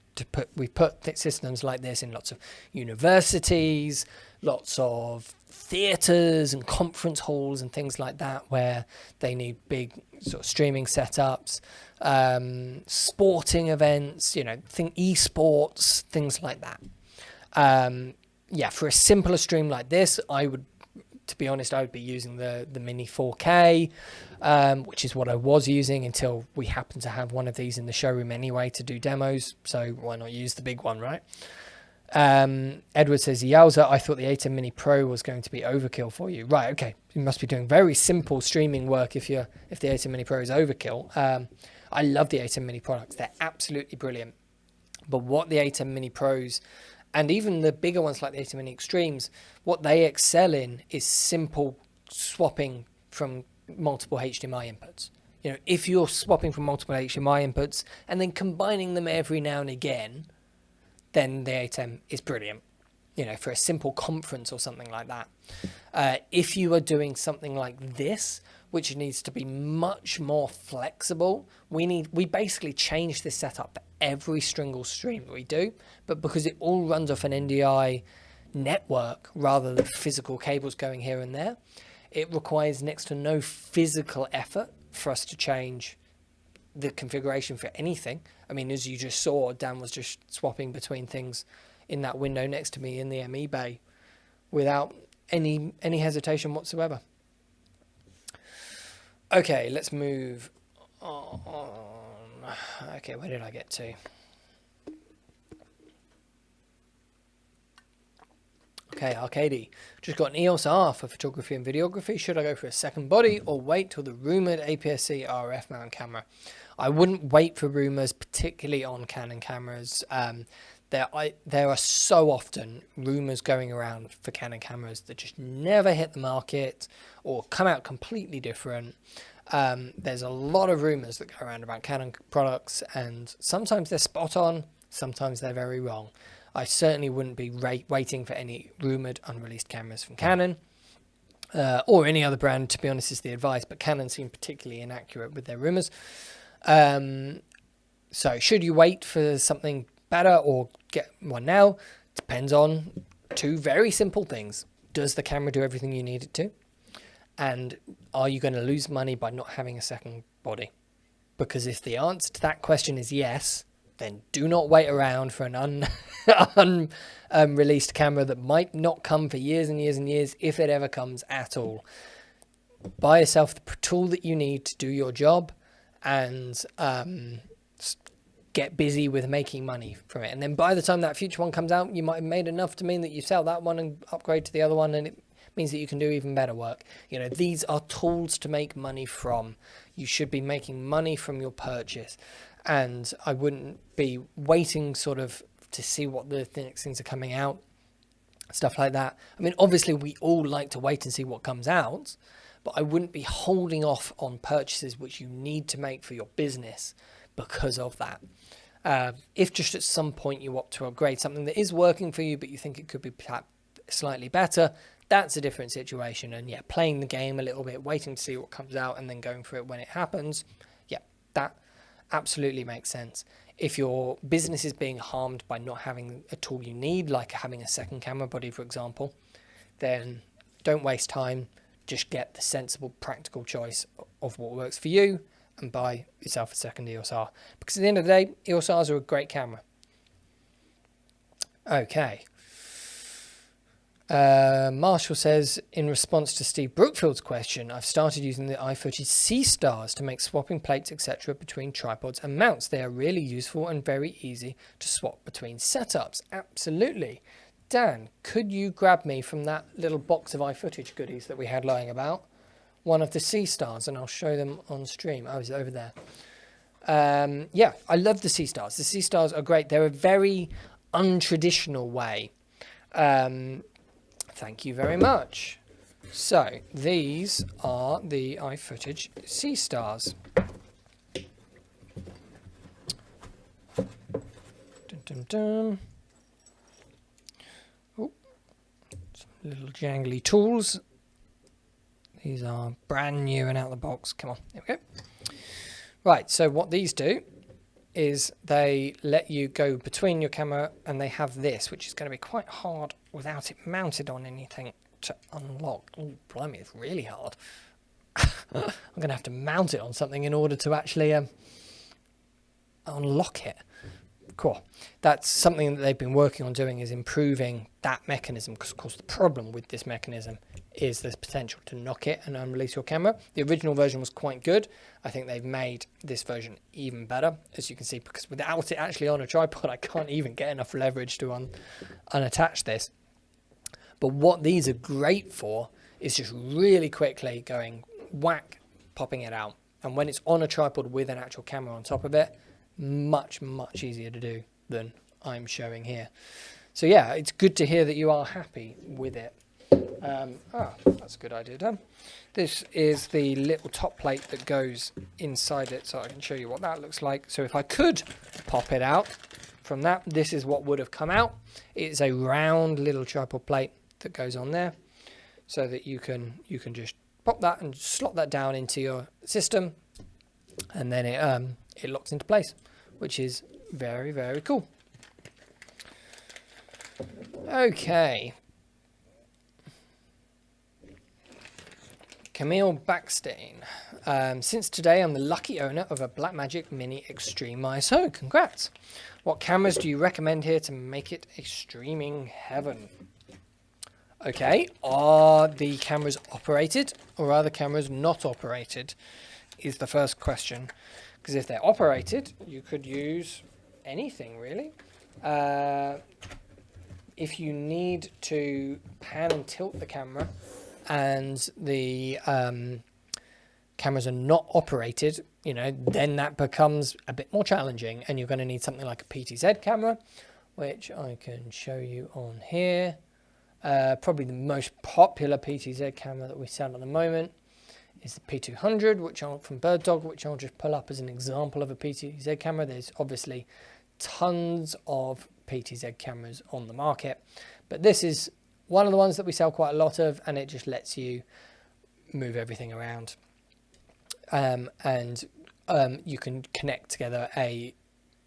put systems like this in lots of universities, lots of theatres and conference halls and things like that, where they need big sort of streaming setups, sporting events, you know, esports, things like that. Yeah, for a simpler stream like this, to be honest, I would be using the Mini 4K, which is what I was using until we happen to have one of these in the showroom anyway to do demos. So why not use the big one, right? Edward says, yowza, I thought the A10 Mini Pro was going to be overkill for you. Right, okay. You must be doing very simple streaming work if the A10 Mini Pro is overkill. I love the A10 Mini products. They're absolutely brilliant. But what the A10 Mini Pros, and even the bigger ones like the A10 Mini Extremes, what they excel in is simple swapping from multiple HDMI inputs. You know, if you're swapping from multiple HDMI inputs and then combining them every now and again, then the A10 is brilliant, you know, for a simple conference or something like that. If you are doing something like this, which needs to be much more flexible, we basically change this setup for every single stream that we do, but because it all runs off an NDI network rather than physical cables going here and there, it requires next to no physical effort for us to change the configuration for anything. I mean, as you just saw, Dan was just swapping between things in that window next to me in the ME bay without any hesitation whatsoever. Okay, let's move on. Okay, where did I get to? Okay, Arcady. Just got an Eos R for photography and videography. Should I go for a second body or wait till the rumoured APS-C RF mount camera? I wouldn't wait for rumours, particularly on Canon cameras. There are so often rumours going around for Canon cameras that just never hit the market or come out completely different. There's a lot of rumours that go around about Canon products, and sometimes they're spot on, sometimes they're very wrong. I certainly wouldn't be waiting for any rumoured unreleased cameras from Canon or any other brand, to be honest, is the advice, but Canon seem particularly inaccurate with their rumours. So should you wait for something better or get one now? Depends on two very simple things. Does the camera do everything you need it to? And are you going to lose money by not having a second body? Because if the answer to that question is yes, then do not wait around for an unreleased camera that might not come for years and years and years, if it ever comes at all. Buy yourself the tool that you need to do your job, and get busy with making money from it. And then by the time that future one comes out, you might have made enough to mean that you sell that one and upgrade to the other one, and it means that you can do even better work. You know, these are tools to make money from. You should be making money from your purchase. And I wouldn't be waiting sort of to see what the next things are coming out, stuff like that. I mean, obviously we all like to wait and see what comes out, but I wouldn't be holding off on purchases which you need to make for your business because of that. If just at some point you opt to upgrade something that is working for you, but you think it could be perhaps slightly better, that's a different situation. And yeah, playing the game a little bit, waiting to see what comes out and then going for it when it happens, yeah, that absolutely makes sense. If your business is being harmed by not having a tool you need, like having a second camera body, for example, then don't waste time. Just get the sensible, practical choice of what works for you and buy yourself a second EOS R. Because at the end of the day, EOS Rs are a great camera. Okay. Marshall says, in response to Steve Brookfield's question, I've started using the iFootage C-Stars to make swapping plates, etc. between tripods and mounts. They are really useful and very easy to swap between setups. Absolutely. Dan, could you grab me from that little box of iFootage goodies that we had lying about one of the C-Stars, and I'll show them on stream. Oh, it's over there. Yeah, I love the C-Stars. The C-Stars are great. They're a very untraditional way. Thank you very much. So these are the iFootage C-Stars. Dun, dun, dun. Oh, some little jangly tools. These are brand new and out of the box. Come on, there we go. Right, so what these do is they let you go between your camera, and they have this, which is going to be quite hard without it mounted on anything to unlock. Oh, blimey, it's really hard. I'm going to have to mount it on something in order to actually unlock it. Cool. That's something that they've been working on doing, is improving that mechanism, because of course the problem with this mechanism is there's potential to knock it and unrelease your camera. The original version was quite good. I think they've made this version even better, as you can see, because without it actually on a tripod, I can't even get enough leverage to unattach this. But what these are great for is just really quickly going whack, popping it out. And when it's on a tripod with an actual camera on top of it, much, much easier to do than I'm showing here. So yeah, it's good to hear that you are happy with it. That's a good idea, Dan. This is the little top plate that goes inside it, so I can show you what that looks like. So if I could pop it out from that, this is what would have come out. It's a round little tripod plate that goes on there, so that you can just pop that and slot that down into your system, and then it locks into place, which is very, very cool. Okay. Camille Backstein. Since today, I'm the lucky owner of a Blackmagic Mini Extreme ISO. Congrats. What cameras do you recommend here to make it a streaming heaven? Okay, are the cameras operated or are the cameras not operated is the first question. Because if they're operated, you could use anything really. if you need to pan and tilt the camera and the cameras are not operated, you know, then that becomes a bit more challenging, and you're going to need something like a PTZ camera, which I can show you on here. Probably the most popular PTZ camera that we sell at the moment is the P200, which from Bird Dog, which I'll just pull up as an example of a PTZ camera. There's obviously tons of PTZ cameras on the market, but this is one of the ones that we sell quite a lot of, and it just lets you move everything around. And you can connect together a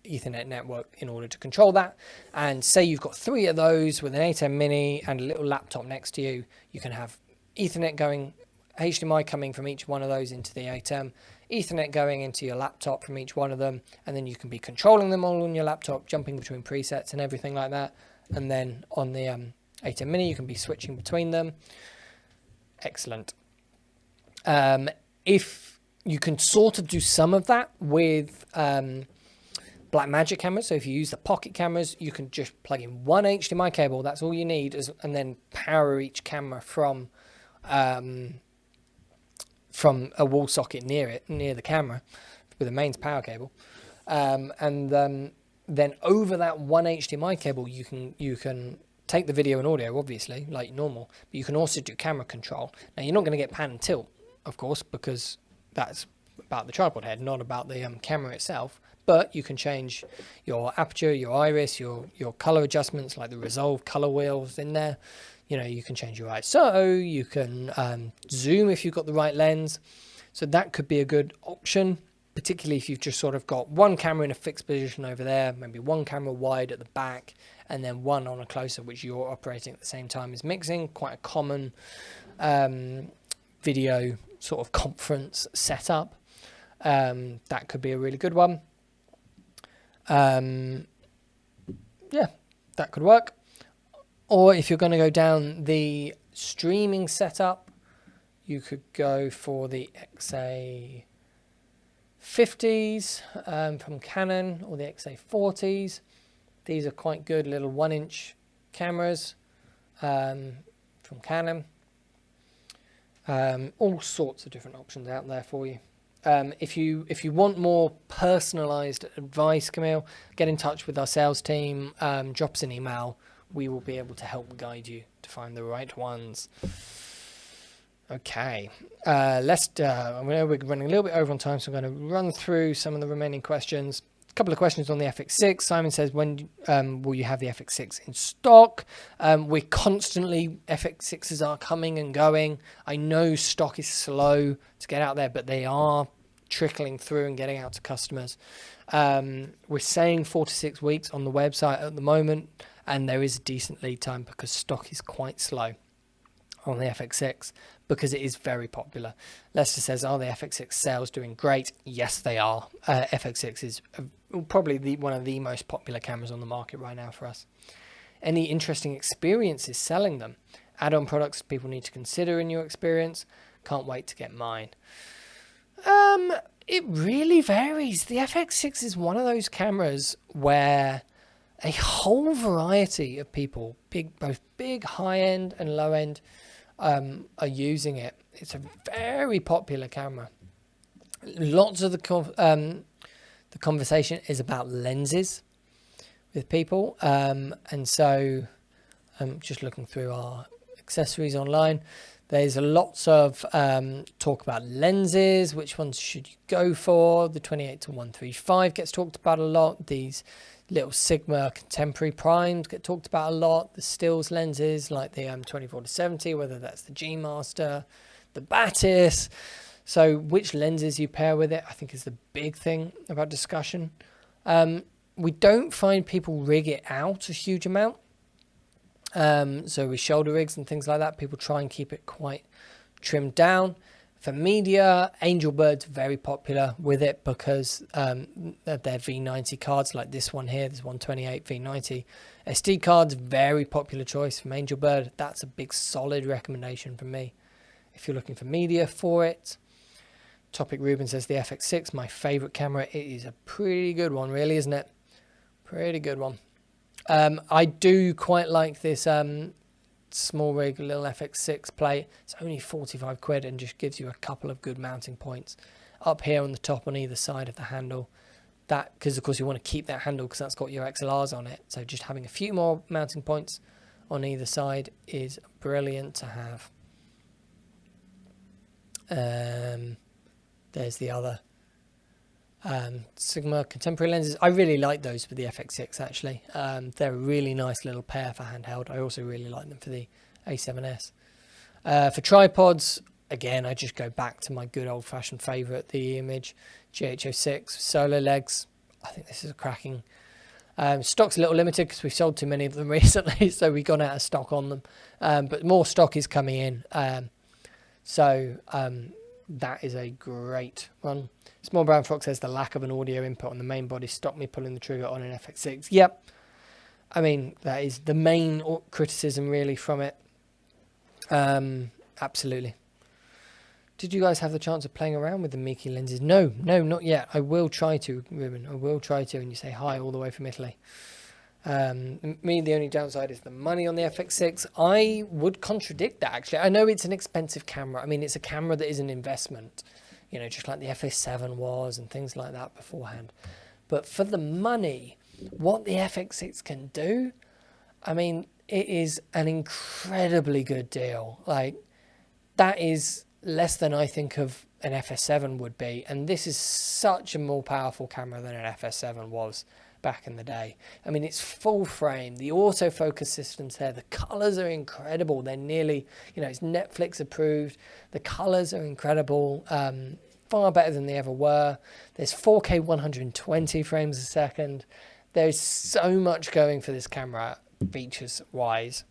Ethernet network in order to control that. And say you've got 3 of those with an ATEM Mini and a little laptop next to you, you can have Ethernet going, HDMI coming from each one of those into the ATEM, Ethernet going into your laptop from each one of them, and then you can be controlling them all on your laptop, jumping between presets and everything like that. And then on the ATEM Mini, you can be switching between them. Excellent. If you can sort of do some of that with Blackmagic cameras. So if you use the pocket cameras, you can just plug in one HDMI cable. That's all you need, and then power each camera from a wall socket near the camera with a mains power cable. And then over that one HDMI cable, you can take the video and audio, obviously, like normal, but you can also do camera control. Now, you're not going to get pan and tilt, of course, because that's about the tripod head, not about the camera itself. But you can change your aperture, your iris, your color adjustments, like the resolve color wheels in there. You know, you can change your ISO, you can zoom if you've got the right lens. So that could be a good option, particularly if you've just sort of got one camera in a fixed position over there, maybe one camera wide at the back, and then one on a closer, which you're operating at the same time as mixing. Quite a common video sort of conference setup. That could be a really good one. Yeah, that could work. Or if you're going to go down the streaming setup, you could go for the XA50s from Canon, or the XA40s. These are quite good little 1-inch cameras from Canon. All sorts of different options out there for you. If you want more personalized advice, Camille, get in touch with our sales team, drop us an email. We will be able to help guide you to find the right ones. Okay, I know we're running a little bit over on time, so I'm going to run through some of the remaining questions. A couple of questions on the FX6. Simon says, when will you have the FX6 in stock? We're constantly, FX6s are coming and going. I know stock is slow to get out there, but they are trickling through and getting out to customers. We're saying 4 to 6 weeks on the website at the moment, and there is a decent lead time because stock is quite slow on the FX6 because it is very popular. Lester says, are the FX6 sales doing great? Yes, they are. FX6 is probably one of the most popular cameras on the market right now for us. Any interesting experiences selling them? Add-on products people need to consider in your experience? Can't wait to get mine. It really varies. The FX6 is one of those cameras where a whole variety of people, both big high-end and low-end, are using it. It's a very popular camera. Lots of the conversation is about lenses with people, and so I'm just looking through our accessories online. There's lots of talk about lenses. Which ones should you go for? The 28 to 135 gets talked about a lot. These little Sigma contemporary primes get talked about a lot. The stills lenses like the 24 to 70, whether that's the G Master, the Batis. So which lenses you pair with it, I think is the big thing about discussion. We don't find people rig it out a huge amount. So with shoulder rigs and things like that, people try and keep it quite trimmed down. For media, Angel Bird's very popular with it because their V90 cards, like this one here, this 128 V90 SD cards, very popular choice from Angel Bird. That's a big solid recommendation from me if you're looking for media for it. Topic Ruben says the FX6, my favorite camera. It is a pretty good one, really, isn't it? Pretty good one. I do quite like this small rig little FX6 plate. It's only 45 quid and just gives you a couple of good mounting points up here on the top on either side of the handle. That, because of course you want to keep that handle because that's got your XLRs on it. So just having a few more mounting points on either side is brilliant to have. There's the other Sigma contemporary lenses. I really like those for the FX6 actually. They're a really nice little pair for handheld. I also really like them for the A7S. For tripods, again, I just go back to my good old-fashioned favourite, the Image GH06 solo legs. I think this is a cracking. Stock's a little limited because we've sold too many of them recently, so we've gone out of stock on them. But more stock is coming in. That is a great one. Small Brown Fox says the lack of an audio input on the main body stopped me pulling the trigger on an FX6. Yep. I mean, that is the main criticism really from it. Absolutely. Did you guys have the chance of playing around with the Miki lenses? No, not yet. I will try to, Ruben. I will try to. And you say hi all the way from Italy. The only downside is the money on the FX6. I would contradict that, actually. I know it's an expensive camera. I mean, it's a camera that is an investment, you know, just like the FS7 was and things like that beforehand. But for the money, what the FX6 can do, I mean, it is an incredibly good deal. Like, that is less than I think of an FS7 would be. And this is such a more powerful camera than an FS7 was back in the day. I mean, it's full frame, the autofocus system's there, the colors are incredible. They're nearly, you know, it's Netflix approved. The colors are incredible, far better than they ever were. There's 4K 120 frames a second. There's so much going for this camera features wise.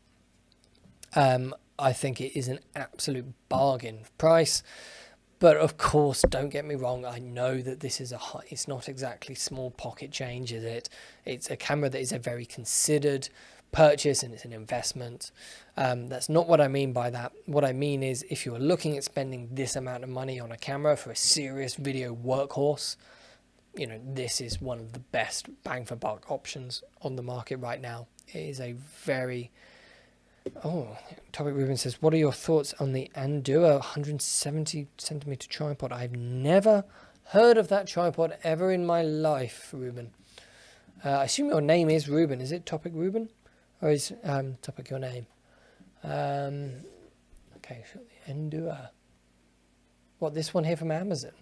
I think it is an absolute bargain price. But of course, don't get me wrong, I know that this is it's not exactly small pocket change, is it? It's a camera that is a very considered purchase and it's an investment. That's not what I mean by that. What I mean is if you're looking at spending this amount of money on a camera for a serious video workhorse, you know, this is one of the best bang for buck options on the market right now. It is a very... Oh, Topic Ruben says, what are your thoughts on the Enduro 170 centimetre tripod? I've never heard of that tripod ever in my life, Ruben. I assume your name is Ruben. Is it Topic Ruben? Or is Topic your name? Okay, so the Enduro. What, this one here from Amazon?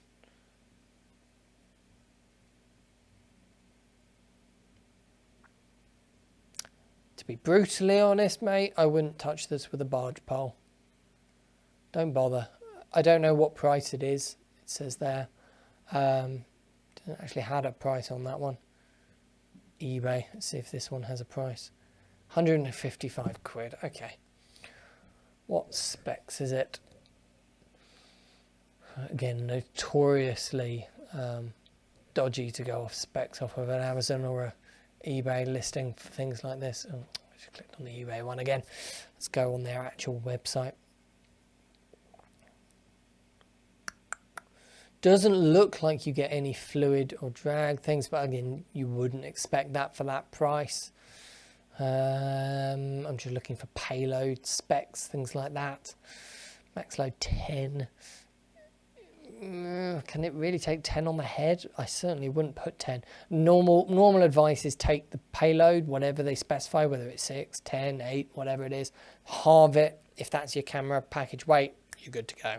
To be brutally honest, mate, I wouldn't touch this with a barge pole. Don't bother. I don't know what price it is. It says there. Doesn't actually had a price on that one. eBay. Let's see if this one has a price. 155 quid. Okay. What specs is it? Again, notoriously dodgy to go off specs off of an Amazon or a eBay listing for things like this. Oh, I just clicked on the eBay one again. Let's go on their actual website. Doesn't look like you get any fluid or drag things, but again, you wouldn't expect that for that price. I'm just looking for payload specs, things like that. Max load 10. Can it really take 10 on the head? I certainly wouldn't put 10. Normal advice is take the payload, whatever they specify, whether it's 6, 10, 8, whatever it is. Halve it. If that's your camera package weight, you're good to go.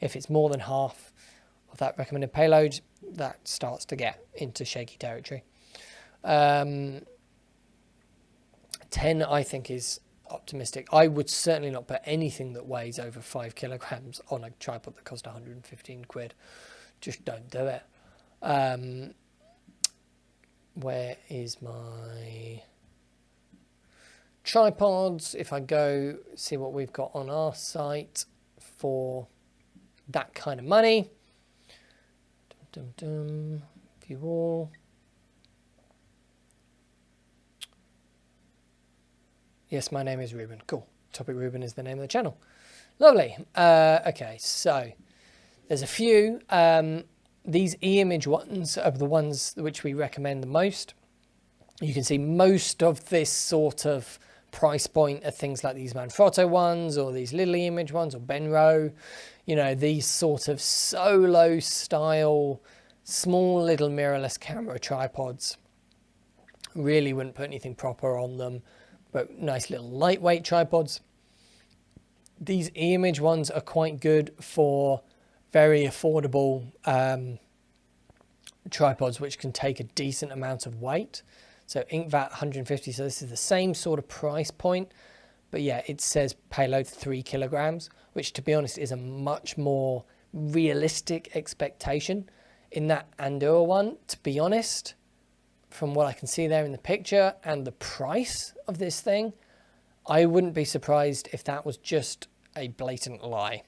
If it's more than half of that recommended payload, that starts to get into shaky territory. 10, I think, is optimistic. I would certainly not put anything that weighs over 5 kilograms on a tripod that cost 115 quid. Just don't do it. Where is my tripods? If I go see what we've got on our site for that kind of money. View all. Yes, my name is Ruben. Cool. Topic Ruben is the name of the channel. Lovely. Okay, so there's a few. These e-image ones are the ones which we recommend the most. You can see most of this sort of price point are things like these Manfrotto ones or these little image ones or Benro, you know, these sort of solo style, small little mirrorless camera tripods. Really wouldn't put anything proper on them, but nice little lightweight tripods. These e-image ones are quite good for very affordable tripods which can take a decent amount of weight. So InkVat 150, so this is the same sort of price point, but yeah, it says payload 3 kilograms, which to be honest is a much more realistic expectation. In that Enduro one, to be honest, from what I can see there in the picture and the price of this thing, I wouldn't be surprised if that was just a blatant lie.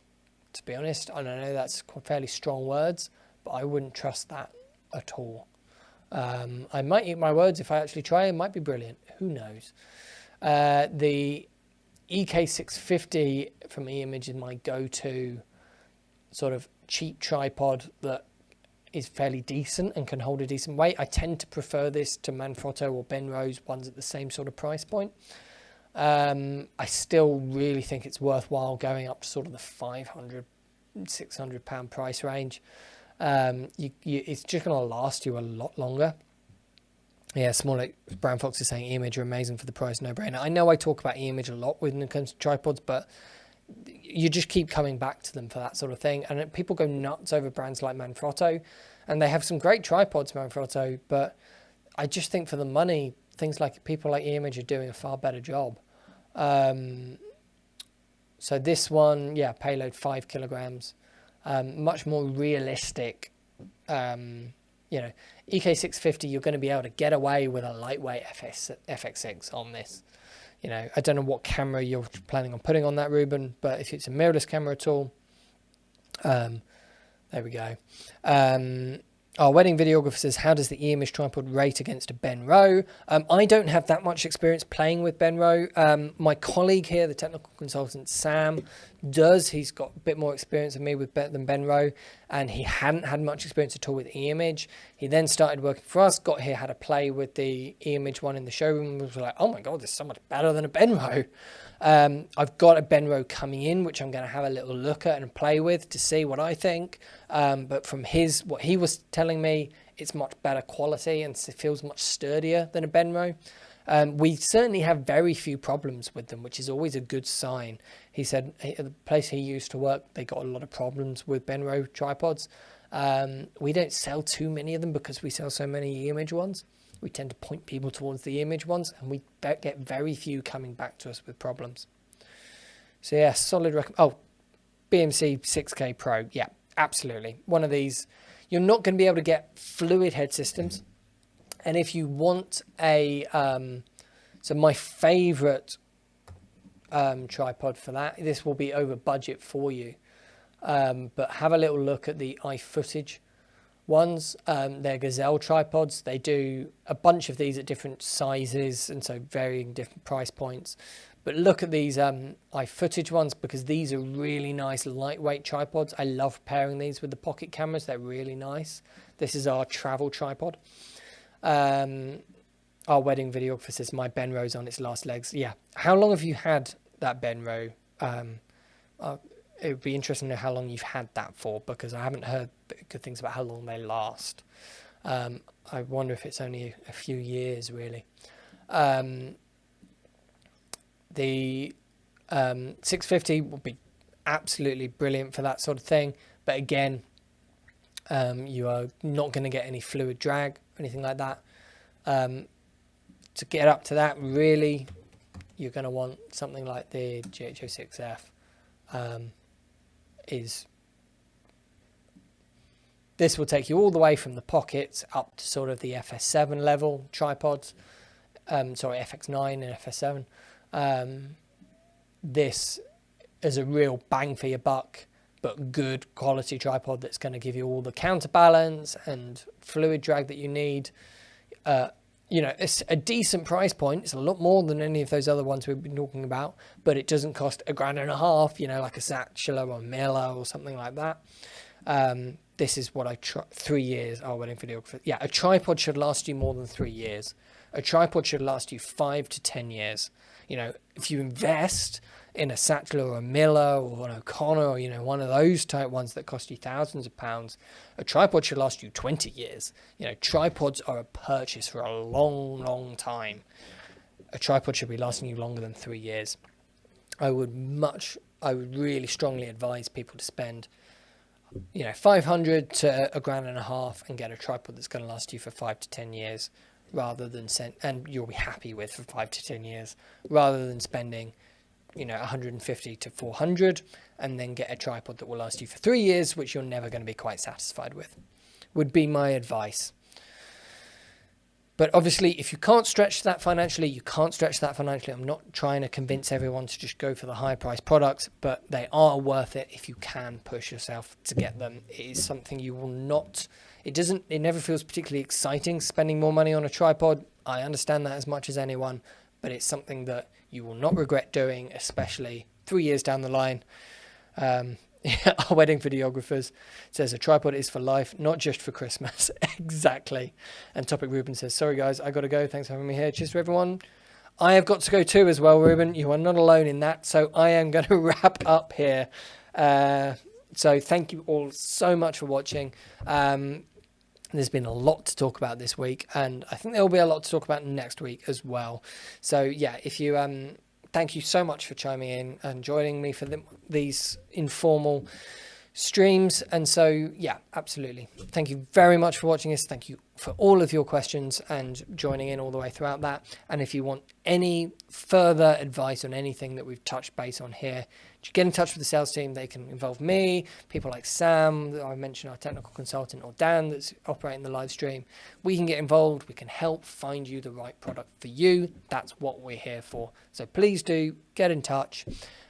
To be honest, I don't know, that's fairly strong words, but I wouldn't trust that at all. I might eat my words if I actually try. It might be brilliant. Who knows? The EK650 from eImage is my go-to sort of cheap tripod that is fairly decent and can hold a decent weight. I tend to prefer this to Manfrotto or Benro's ones at the same sort of price point. I still really think it's worthwhile going up to sort of the £500, £600 price range. It's just going to last you a lot longer. Yeah, Smollett Brown Fox is saying eImage are amazing for the price, no brainer. I know I talk about eImage a lot when it comes to tripods, but you just keep coming back to them for that sort of thing. And people go nuts over brands like Manfrotto, and they have some great tripods, Manfrotto, but I just think for the money, things like people like eImage are doing a far better job. So this one, yeah, payload 5 kilograms. Much more realistic. You know, EK650, you're going to be able to get away with a lightweight FX6 on this. You know, I don't know what camera you're planning on putting on that, Ruben, but if it's a mirrorless camera at all, there we go. Our wedding videographer says, how does the eImage tripod rate against a Benro? I don't have that much experience playing with Benro. My colleague here, the technical consultant, Sam, does. He's got a bit more experience than me than Benro, and he hadn't had much experience at all with eImage. He then started working for us, got here, had a play with the eImage one in the showroom, and was like, oh my God, this is so much better than a Benro. I've got a Benro coming in, which I'm going to have a little look at and play with to see what I think. But from what he was telling me, it's much better quality and it feels much sturdier than a Benro. We certainly have very few problems with them, which is always a good sign. He said at the place he used to work, they got a lot of problems with Benro tripods. We don't sell too many of them because we sell so many eImage ones. We tend to point people towards the eImage ones, and we get very few coming back to us with problems. So yeah, solid BMC 6K Pro. Yeah, absolutely. One of these, you're not going to be able to get fluid head systems. And if you want a, so my favorite tripod for that, this will be over budget for you. But have a little look at the iFootage ones. They're Gazelle tripods. They do a bunch of these at different sizes and so varying different price points. But look at these iFootage ones, because these are really nice lightweight tripods. I love pairing these with the pocket cameras. They're really nice. This is our travel tripod. Our wedding videographer says my Benro's on its last legs. Yeah. How long have you had that Benro? It would be interesting to know how long you've had that for, because I haven't heard good things about how long they last. I wonder if it's only a few years, really. The 650 will be absolutely brilliant for that sort of thing. But again, you are not going to get any fluid drag or anything like that. To get up to that, really, you're going to want something like the GH06F. This will take you all the way from the pockets up to sort of the FS7 level tripods. Sorry, FX9 and FS7. This is a real bang for your buck, but good quality tripod that's going to give you all the counterbalance and fluid drag that you need. You know, it's a decent price point. It's a lot more than any of those other ones we've been talking about, but it doesn't cost $1,500, you know, like a Satchela or Miller or something like that. This is what 3 years, our wedding videographer. Yeah, a tripod should last you more than 3 years. A tripod should last you 5 to 10 years. You know, if you invest in a Sattler or a Miller or an O'Connor or, you know, one of those type ones that cost you thousands of pounds, a tripod should last you 20 years. You know, tripods are a purchase for a long, long time. A tripod should be lasting you longer than 3 years. I would really strongly advise people to spend, you know, 500 to $1,500 and get a tripod that's going to last you for 5 to 10 years, rather than and you'll be happy with for 5 to 10 years, rather than spending, you know, 150 to 400 and then get a tripod that will last you for 3 years, which you're never going to be quite satisfied with, would be my advice. But obviously, if you can't stretch that financially, you can't stretch that financially. I'm not trying to convince everyone to just go for the high price products, but they are worth it if you can push yourself to get them. It is something you will not, it never feels particularly exciting spending more money on a tripod. I understand that as much as anyone, but it's something that you will not regret doing, especially 3 years down the line. Our wedding videographers says a tripod is for life, not just for Christmas. Exactly. And Topic Ruben says, sorry guys, I got to go. Thanks for having me here. Cheers to everyone. I have got to go too as well, Ruben. You are not alone in that. So I am going to wrap up here. So thank you all so much for watching. There's been a lot to talk about this week, and I think there will be a lot to talk about next week as well. So yeah, if you thank you so much for chiming in and joining me for these informal streams. And so, yeah, absolutely. Thank you very much for watching this. Thank you for all of your questions and joining in all the way throughout that. And if you want any further advice on anything that we've touched base on here, just get in touch with the sales team. They can involve me, people like Sam, that I mentioned, our technical consultant, or Dan that's operating the live stream. We can get involved. We can help find you the right product for you. That's what we're here for. So please do get in touch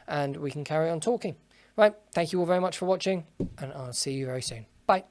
and we can carry on talking. Right, thank you all very much for watching, and I'll see you very soon. Bye.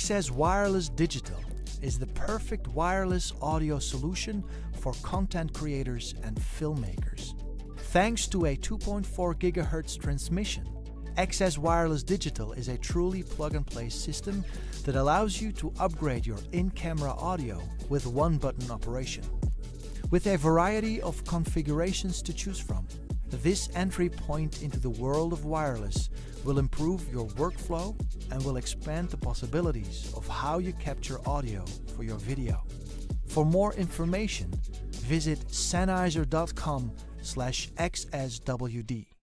XS Wireless Digital is the perfect wireless audio solution for content creators and filmmakers. Thanks to a 2.4 GHz transmission, XS Wireless Digital is a truly plug-and-play system that allows you to upgrade your in-camera audio with one-button operation. With a variety of configurations to choose from, this entry point into the world of wireless will improve your workflow and will expand the possibilities of how you capture audio for your video. For more information, visit sennheiser.com/xswd.